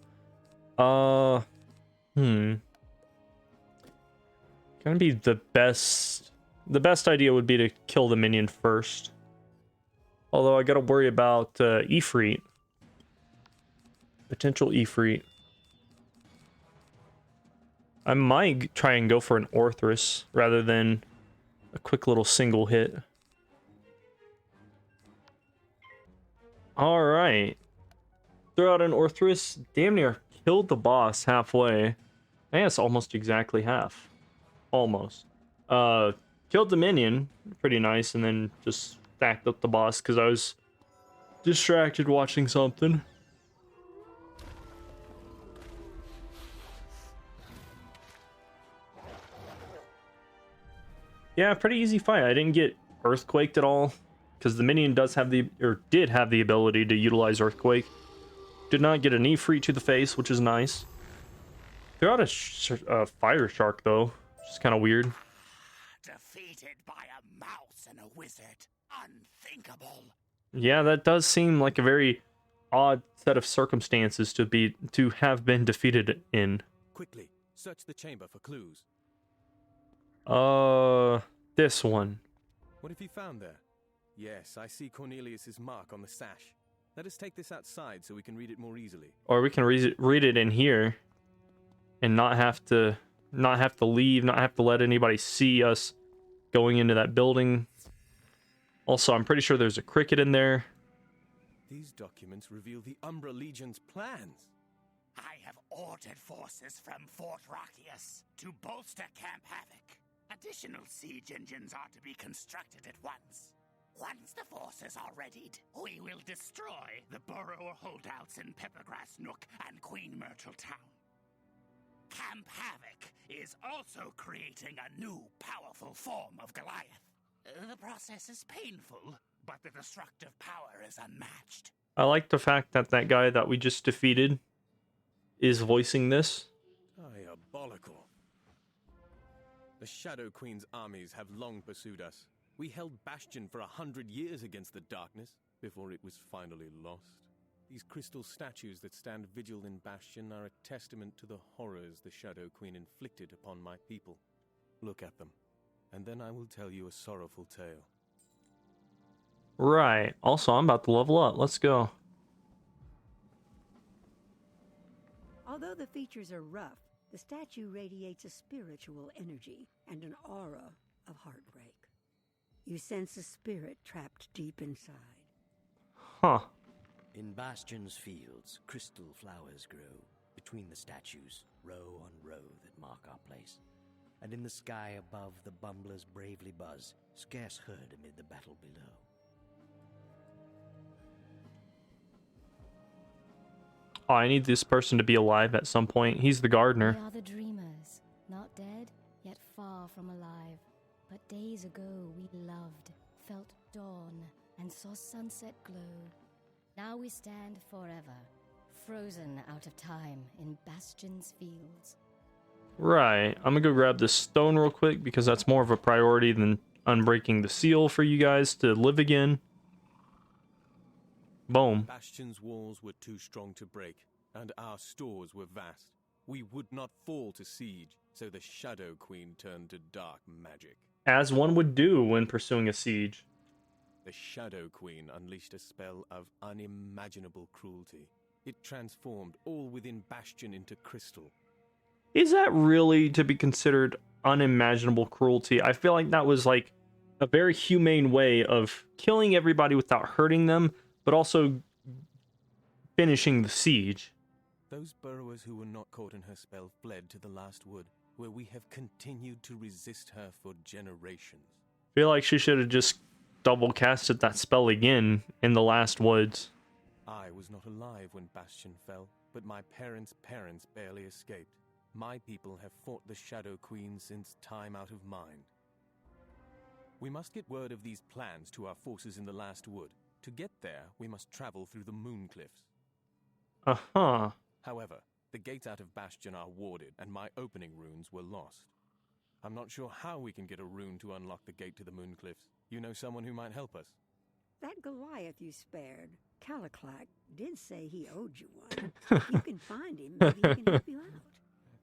Gonna be the best idea would be to kill the minion first. Although I gotta worry about Ifrit. Potential Ifrit. I might try and go for an Orthrus rather than a quick little single hit. Alright. Throw out an Orthrus. Damn near killed the boss halfway. I think it's almost exactly half. Almost. Killed the minion. Pretty nice. And then just stacked up the boss because I was distracted watching something. Yeah, pretty easy fight. I didn't get earthquaked at all because the minion did have the ability to utilize earthquake. Did not get a knee free to the face, which is nice. Threw out a fire shark though. It's kind of weird. Defeated by a mouse and a wizard. Unthinkable. Yeah, that does seem like a very odd set of circumstances to have been defeated in. Quickly, search the chamber for clues. This one. What have you found there? Yes, I see Cornelius's mark on the sash. Let us take this outside so we can read it more easily. Or we can read it in here and not have to leave, not have to let anybody see us going into that building. Also, I'm pretty sure there's a cricket in there. These documents reveal the Umbra Legion's plans. I have ordered forces from Fort Rockius to bolster Camp Havoc. Additional siege engines are to be constructed at once. Once the forces are readied, we will destroy the burrower holdouts in Peppergrass Nook and Queen Myrtle Town. Camp Havoc is also creating a new powerful form of Goliath. The process is painful, but the destructive power is unmatched. I like the fact that that guy that we just defeated is voicing this. Diabolical. The Shadow Queen's armies have long pursued us. We held Bastion for 100 years against the darkness, before it was finally lost. These crystal statues that stand vigil in Bastion are a testament to the horrors the Shadow Queen inflicted upon my people. Look at them, and then I will tell you a sorrowful tale. Right. Also, I'm about to level up. Let's go. Although the features are rough, the statue radiates a spiritual energy and an aura of heartbreak. You sense a spirit trapped deep inside. Huh. In Bastion's fields, crystal flowers grow between the statues, row on row that mark our place. And in the sky above, the bumblers bravely buzz, scarce heard amid the battle below. Oh, I need this person to be alive at some point. He's the gardener. We are the dreamers, not dead, yet far from alive. But days ago we loved, felt dawn, and saw sunset glow. Now we stand forever, frozen out of time in Bastion's fields. Right. I'm gonna go grab this stone real quick because that's more of a priority than unbreaking the seal for you guys to live again. Boom. Bastion's walls were too strong to break, and our stores were vast. We would not fall to siege, so the Shadow Queen turned to dark magic. As one would do when pursuing a siege. The Shadow Queen unleashed a spell of unimaginable cruelty. It transformed all within Bastion into crystal. Is that really to be considered unimaginable cruelty? I feel like that was like a very humane way of killing everybody without hurting them, but also finishing the siege. Those burrowers who were not caught in her spell fled to the last wood, where we have continued to resist her for generations. I feel like she should have just double casted that spell again in the last woods. I was not alive when Bastion fell, but my parents' parents barely escaped. My people have fought the Shadow Queen since time out of mind. We must get word of these plans to our forces in the last wood. To get there, we must travel through the Moon Cliffs. Uh-huh. However, the gates out of Bastion are warded, and my opening runes were lost. I'm not sure how we can get a rune to unlock the gate to the Moon Cliffs. You know someone who might help us? That Goliath you spared, Caliclac, did say he owed you one. You can find him, maybe he can help you out.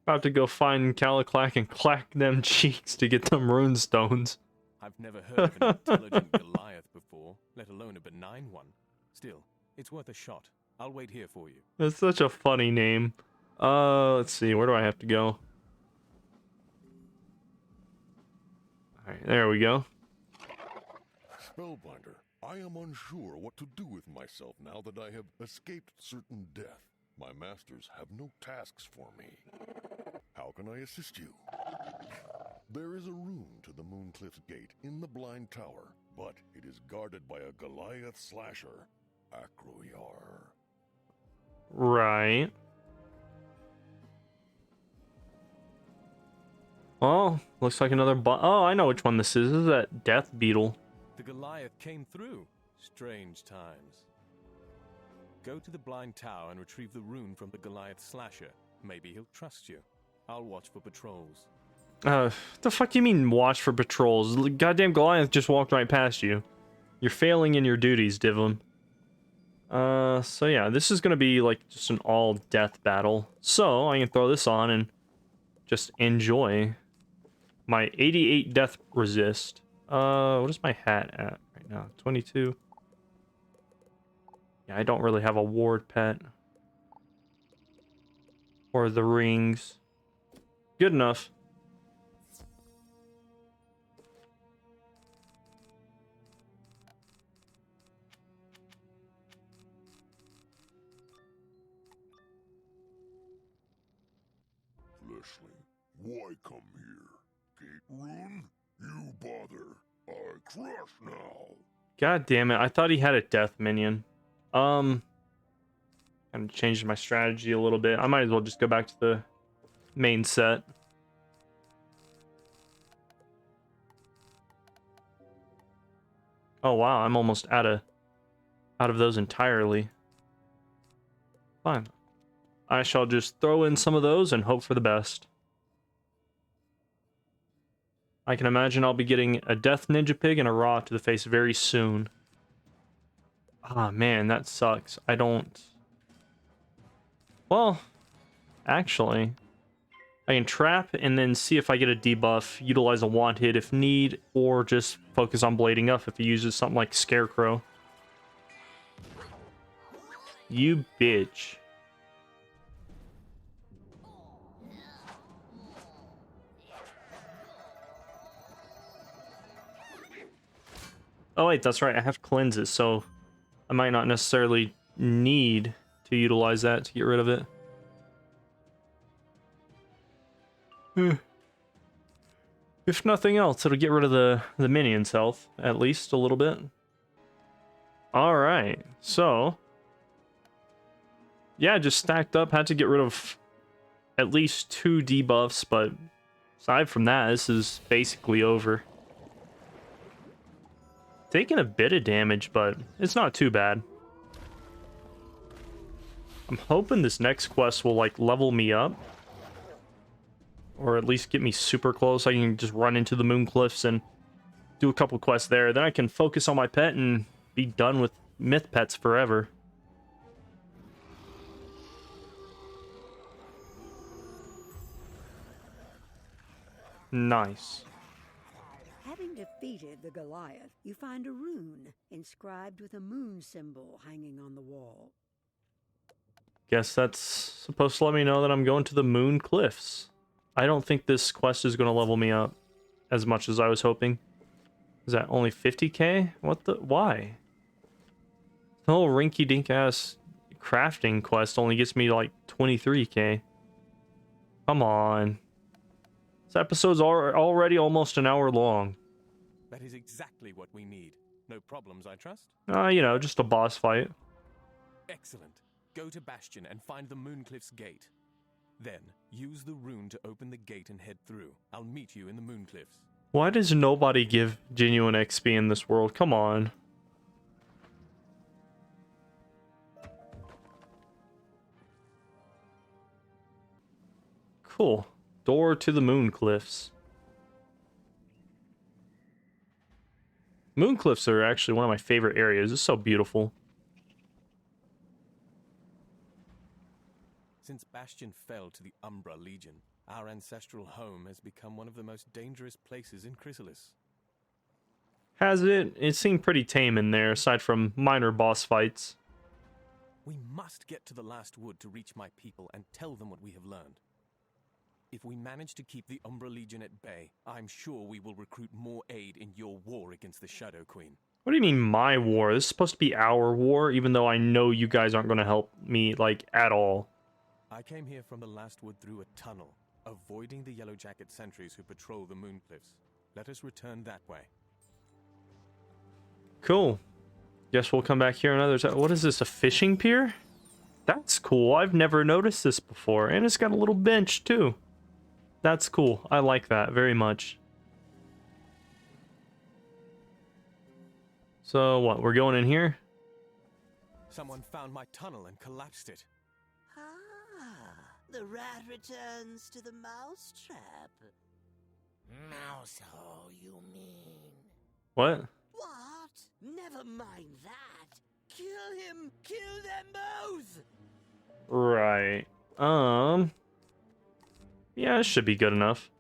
About to go find Caliclac and clack them cheeks to get them rune stones. I've never heard of an intelligent Goliath before, let alone a benign one. Still, it's worth a shot. I'll wait here for you. That's such a funny name. Let's see, where do I have to go? Alright, there we go. Spellbinder, I am unsure what to do with myself now that I have escaped certain death. My masters have no tasks for me. How can I assist you? There is a rune to the Mooncliff's gate in the Blind Tower, but it is guarded by a Goliath slasher, Acroyar. Right. Oh, looks like another oh, I know which one this is. This is that death beetle. The Goliath came through. Strange times. Go to the Blind Tower and retrieve the rune from the Goliath slasher. Maybe he'll trust you. I'll watch for patrols. The fuck you mean watch for patrols? Goddamn Goliath just walked right past you. You're failing in your duties, Divlin. So yeah, this is gonna be like just an all-death battle. So I can throw this on and just enjoy my 88 death resist. What is my hat at right now? 22. Yeah, I don't really have a ward pet. Or the rings. Good enough. Fleshling, why come here? Gate rune? You bother. I crush now. God damn it, I thought he had a death minion. Kind of changed my strategy a little bit. I might as well just go back to the main set. Oh wow, I'm almost out of those entirely. Fine. I shall just throw in some of those and hope for the best. I can imagine I'll be getting a Death Ninja Pig and a Raw to the face very soon. Ah, man, that sucks. I don't... Well, actually, I can trap and then see if I get a debuff, utilize a wanted if need, or just focus on blading up if he uses something like Scarecrow. You bitch. Oh wait, that's right, I have cleanses, so I might not necessarily need to utilize that to get rid of it. If nothing else, it'll get rid of the minion's health, at least a little bit. Alright, so... yeah, just stacked up, had to get rid of at least 2 debuffs, but aside from that, this is basically over. Taking a bit of damage, but it's not too bad. I'm hoping this next quest will, like, level me up. Or at least get me super close. I can just run into the Moon Cliffs and do a couple quests there. Then I can focus on my pet and be done with myth pets forever. Nice. Having defeated the Goliath, you find a rune inscribed with a moon symbol hanging on the wall. Guess that's supposed to let me know that I'm going to the Moon Cliffs. I don't think this quest is going to level me up as much as I was hoping. Is that only 50k? What the... why? The whole rinky-dink-ass crafting quest only gets me like 23k. Come on. This episode's already almost an hour long. That is exactly what we need. No problems, I trust? You know, just a boss fight. Excellent. Go to Bastion and find the Mooncliff's gate. Then, use the rune to open the gate and head through. I'll meet you in the Mooncliffs. Why does nobody give genuine XP in this world? Come on. Cool. Door to the Mooncliffs. Mooncliffs are actually one of my favorite areas. It's so beautiful. Since Bastion fell to the Umbra Legion, our ancestral home has become one of the most dangerous places in Khrysalis. Has it? It seemed pretty tame in there, aside from minor boss fights. We must get to the last wood to reach my people and tell them what we have learned. If we manage to keep the Umbra Legion at bay, I'm sure we will recruit more aid in your war against the Shadow Queen. What do you mean, my war? This is supposed to be our war, even though I know you guys aren't going to help me, like, at all. I came here from the last wood through a tunnel, avoiding the Yellow Jacket sentries who patrol the Mooncliffs. Let us return that way. Cool. Guess we'll come back here another time. What is this, a fishing pier? That's cool. I've never noticed this before. And it's got a little bench, too. That's cool. I like that very much. So, what? We're going in here? Someone found my tunnel and collapsed it. Ah, the rat returns to the mousetrap. Mousehole, you mean? What? What? Never mind that. Kill him! Kill them both! Right. Yeah, it should be good enough.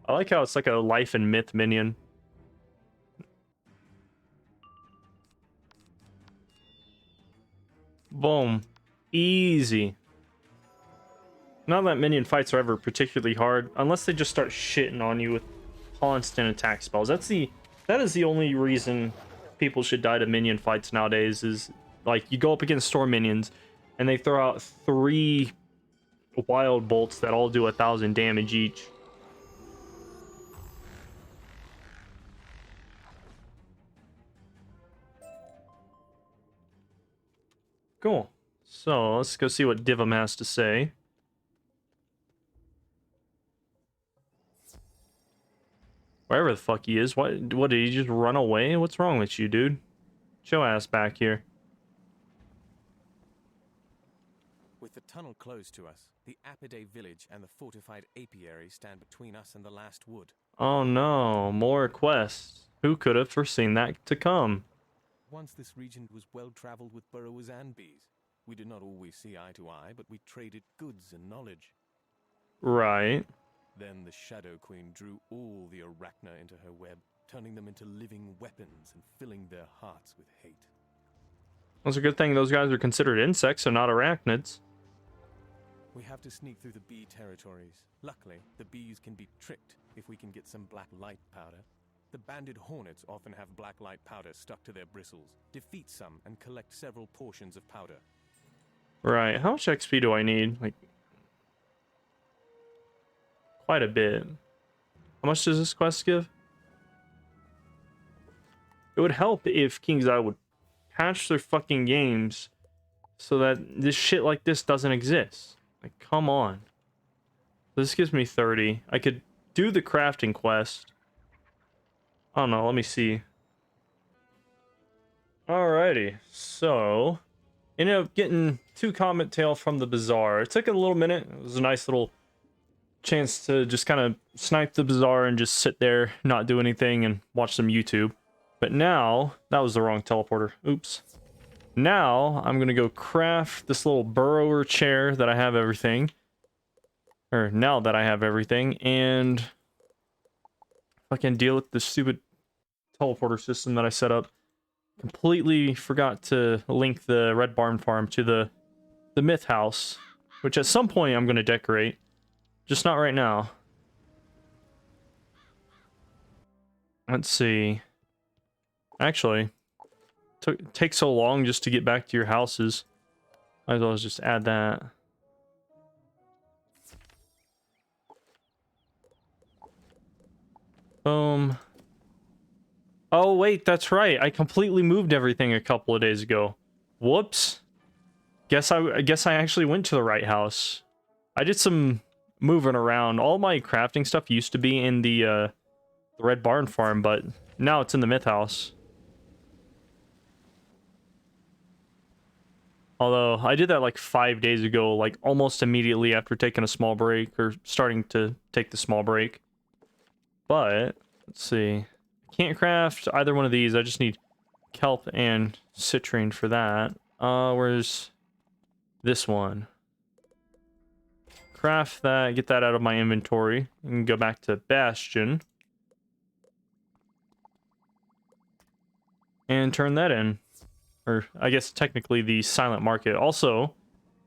I like how it's like a life and myth minion. Boom. Easy. Not that minion fights are ever particularly hard, unless they just start shitting on you with constant attack spells. That is the only reason people should die to minion fights nowadays, is like you go up against storm minions and they throw out 3 wild bolts that all do 1,000 damage each. Cool. So let's go see what Divum has to say. Wherever the fuck he is. What did he just run away? What's wrong with you, dude? Show ass back here. With the tunnel closed to us, the Apidae village and the fortified apiary stand between us and the last wood. Oh no, more quests. Who could have foreseen that to come? Once this region was well traveled with burrowers and bees. We did not always see eye to eye, but we traded goods and knowledge. Right. Then the Shadow Queen drew all the Arachna into her web, turning them into living weapons and filling their hearts with hate. That's a good thing those guys are considered insects and not arachnids. We have to sneak through the bee territories. Luckily, the bees can be tricked if we can get some black light powder. The banded hornets often have black light powder stuck to their bristles. Defeat some and collect several portions of powder. Right, how much XP do I need? Like, quite a bit. How much does this quest give? It would help if King's Eye would patch their fucking games so that this shit like this doesn't exist. Like, come on. This gives me 30. I could do the crafting quest. I don't know, let me see. Alrighty, so ended up getting 2 Comet Tail from the Bazaar. It took a little minute. It was a nice little chance to just kind of snipe the Bazaar and just sit there, not do anything, and watch some YouTube. But now, that was the wrong teleporter. Oops. Now, I'm going to go craft this little burrower chair that I have everything. Or now that I have everything, and fucking deal with the stupid teleporter system that I set up. Completely forgot to link the Red Barn Farm to the Myth House, which at some point I'm going to decorate. Just not right now. Let's see. Actually, takes so long just to get back to your houses. Might as well just add that. Boom. Oh wait, that's right. I completely moved everything a couple of days ago. Whoops. Guess I actually went to the right house. I did some moving around. All my crafting stuff used to be in the Red Barn Farm, but now it's in the Myth House. Although, I did that like 5 days ago, like almost immediately after taking a small break, or starting to take the small break. But, let's see. Can't craft either one of these, I just need kelp and citrine for that. Where's this one? Craft that, get that out of my inventory, and go back to Bastion. And turn that in. Or, I guess, technically the Silent Market. Also,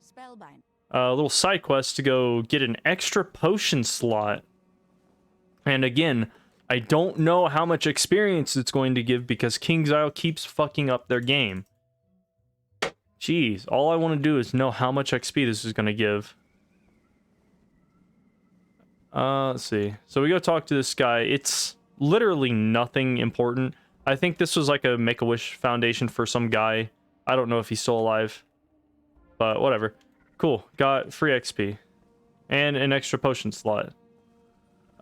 Spellbind. A little side quest to go get an extra potion slot. And again, I don't know how much experience it's going to give because King's Isle keeps fucking up their game. Jeez, all I want to do is know how much XP this is going to give. Let's see. So we go talk to this guy. It's literally nothing important. I think this was like a Make-A-Wish Foundation for some guy. I don't know if he's still alive. But whatever. Cool. Got free XP. And an extra potion slot.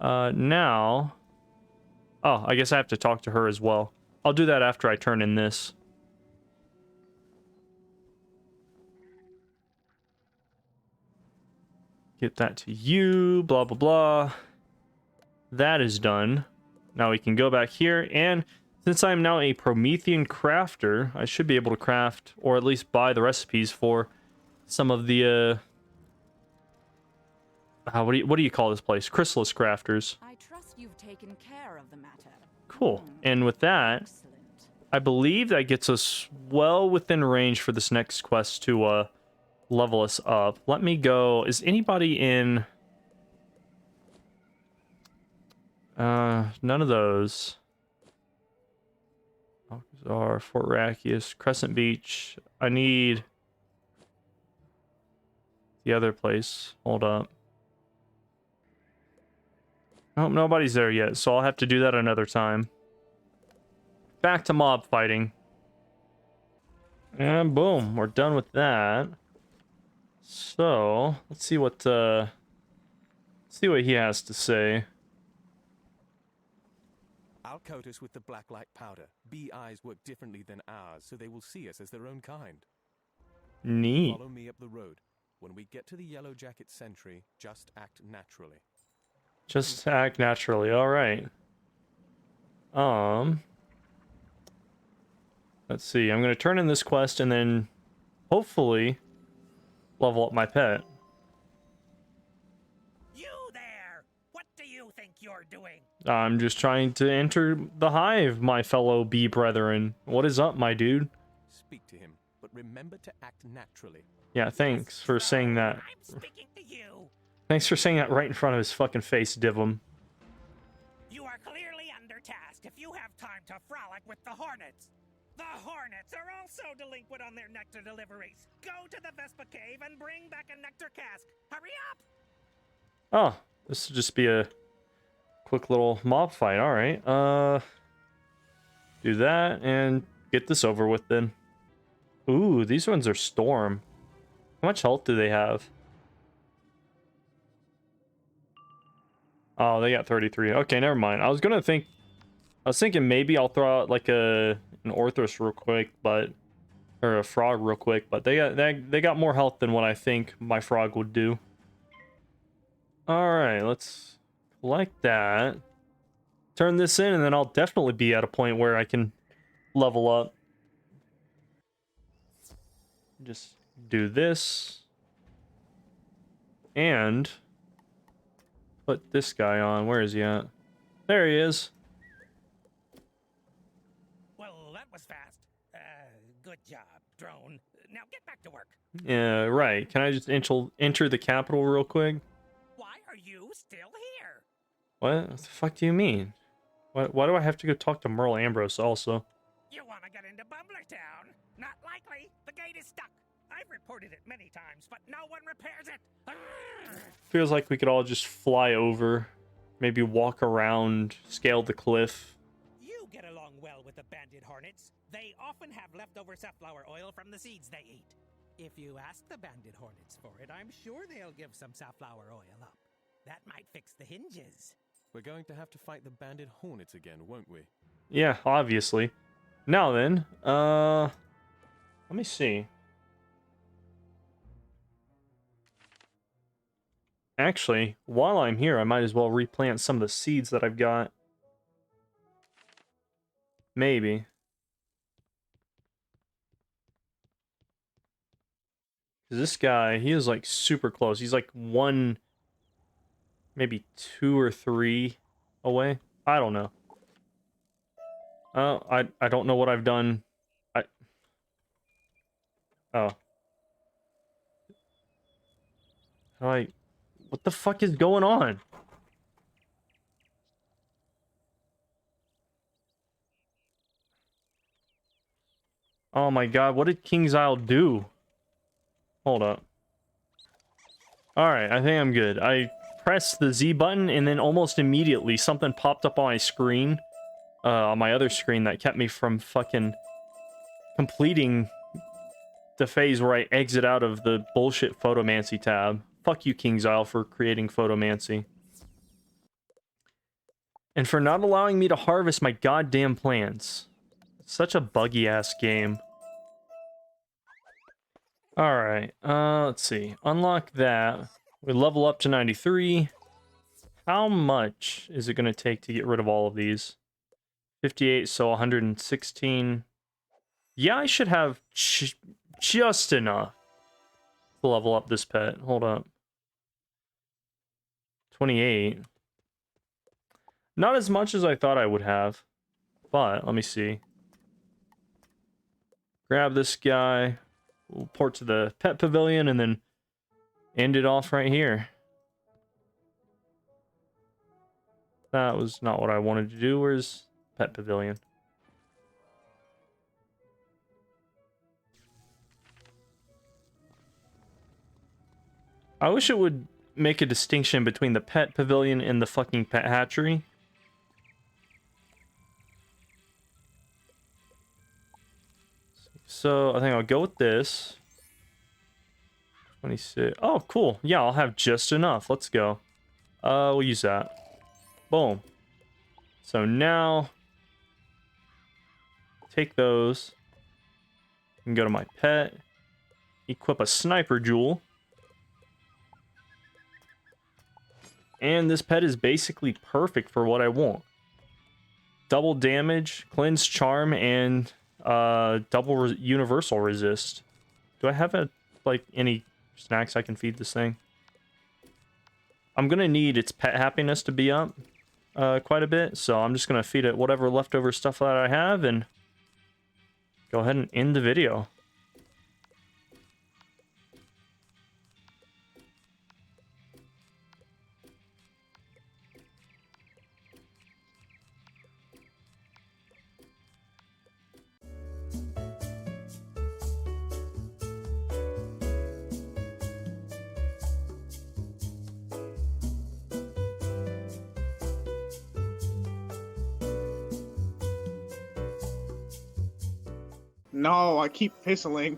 Now... Oh, I guess I have to talk to her as well. I'll do that after I turn in this. Get that to you, blah, blah, blah. that is done. Now we can go back here, and since I'm now a Promethean crafter, I should be able to craft, or at least buy the recipes for some of the, what do you call this place? Khrysalis crafters. I trust you've taken care of the matter. Cool. And with that, I believe that gets us well within range for this next quest to level us up. Let me go. Is anybody in? None of those. Are Fort Rakius, Crescent Beach. I need the other place. Hold up. Nope, nobody's there yet, so I'll have to do that another time. Back to mob fighting. And boom, we're done with that. So, let's see what he has to say. I'll coat us with the black light powder. Bee eyes work differently than ours, so they will see us as their own kind. Neat. Follow me up the road. When we get to the Yellow Jacket Sentry, just act naturally. Just act naturally, alright. Let's see, I'm gonna turn in this quest and then hopefully level up my pet. You there! What do you think you're doing? I'm just trying to enter the hive, my fellow bee brethren. What is up, my dude? Speak to him, but remember to act naturally. Yeah, thanks for saying that. I'm speaking to you. Thanks for saying that right in front of his fucking face, Divum. You are clearly undertasked if you have time to frolic with the Hornets. The Hornets are also delinquent on their nectar deliveries. Go to the Vespa Cave and bring back a nectar cask. Hurry up! Oh, this will just be a quick little mob fight. Alright, do that and get this over with then. Ooh, these ones are Storm. How much health do they have? Oh, they got 33. Okay, never mind. I was thinking maybe I'll throw out like an Orthros real quick, but or a frog real quick, but they got more health than what I think my frog would do. All right, let's collect that. Turn this in, and then I'll definitely be at a point where I can level up. Just do this. And put this guy on. Where is he at? There he is. Well, that was fast. Good job, drone. Now get back to work. Yeah, right. Can I just enter the capital real quick? Why are you still here? What the fuck do you mean? Why do I have to go talk to Merle Ambrose also? You want to get into Bumblertown? Not likely. The gate is stuck. I've reported it many times, but no one repairs it. Feels like we could all just fly over, maybe walk around, scale the cliff. You get along well with the banded hornets. They often have leftover safflower oil from the seeds they eat. If you ask the banded hornets for it, I'm sure they'll give some safflower oil up. That might fix the hinges. We're going to have to fight the banded hornets again, won't we? Yeah, obviously. Now then, let me see. Actually, while I'm here, I might as well replant some of the seeds that I've got. Maybe. This guy, he is like super close. He's like one, maybe 2 or 3 away. I don't know. I don't know what I've done. Oh. What the fuck is going on? Oh my god, what did King's Isle do? Hold up. Alright, I think I'm good. I pressed the Z button and then almost immediately something popped up on my screen. On my other screen that kept me from fucking completing the phase where I exit out of the bullshit Photomancy tab. Fuck you, King's Isle, for creating Photomancy. And for not allowing me to harvest my goddamn plants. Such a buggy-ass game. Alright, let's see. Unlock that. We level up to 93. How much is it going to take to get rid of all of these? 58, so 116. Yeah, I should have just enough to level up this pet. Hold up. 28. Not as much as I thought I would have. But, let me see. Grab this guy. We'll port to the pet pavilion and then end it off right here. That was not what I wanted to do. Where's pet pavilion? I wish it would make a distinction between the pet pavilion and the fucking pet hatchery. So I think I'll go with this. 26. Oh, cool. Yeah, I'll have just enough. Let's go. We'll use that. Boom. So now, take those. And go to my pet. Equip a sniper jewel. And this pet is basically perfect for what I want. Double damage, cleanse charm, and double universal resist. Do I have any snacks I can feed this thing? I'm gonna need its pet happiness to be up quite a bit, so I'm just gonna feed it whatever leftover stuff that I have and go ahead and end the video. No, I keep fizzling.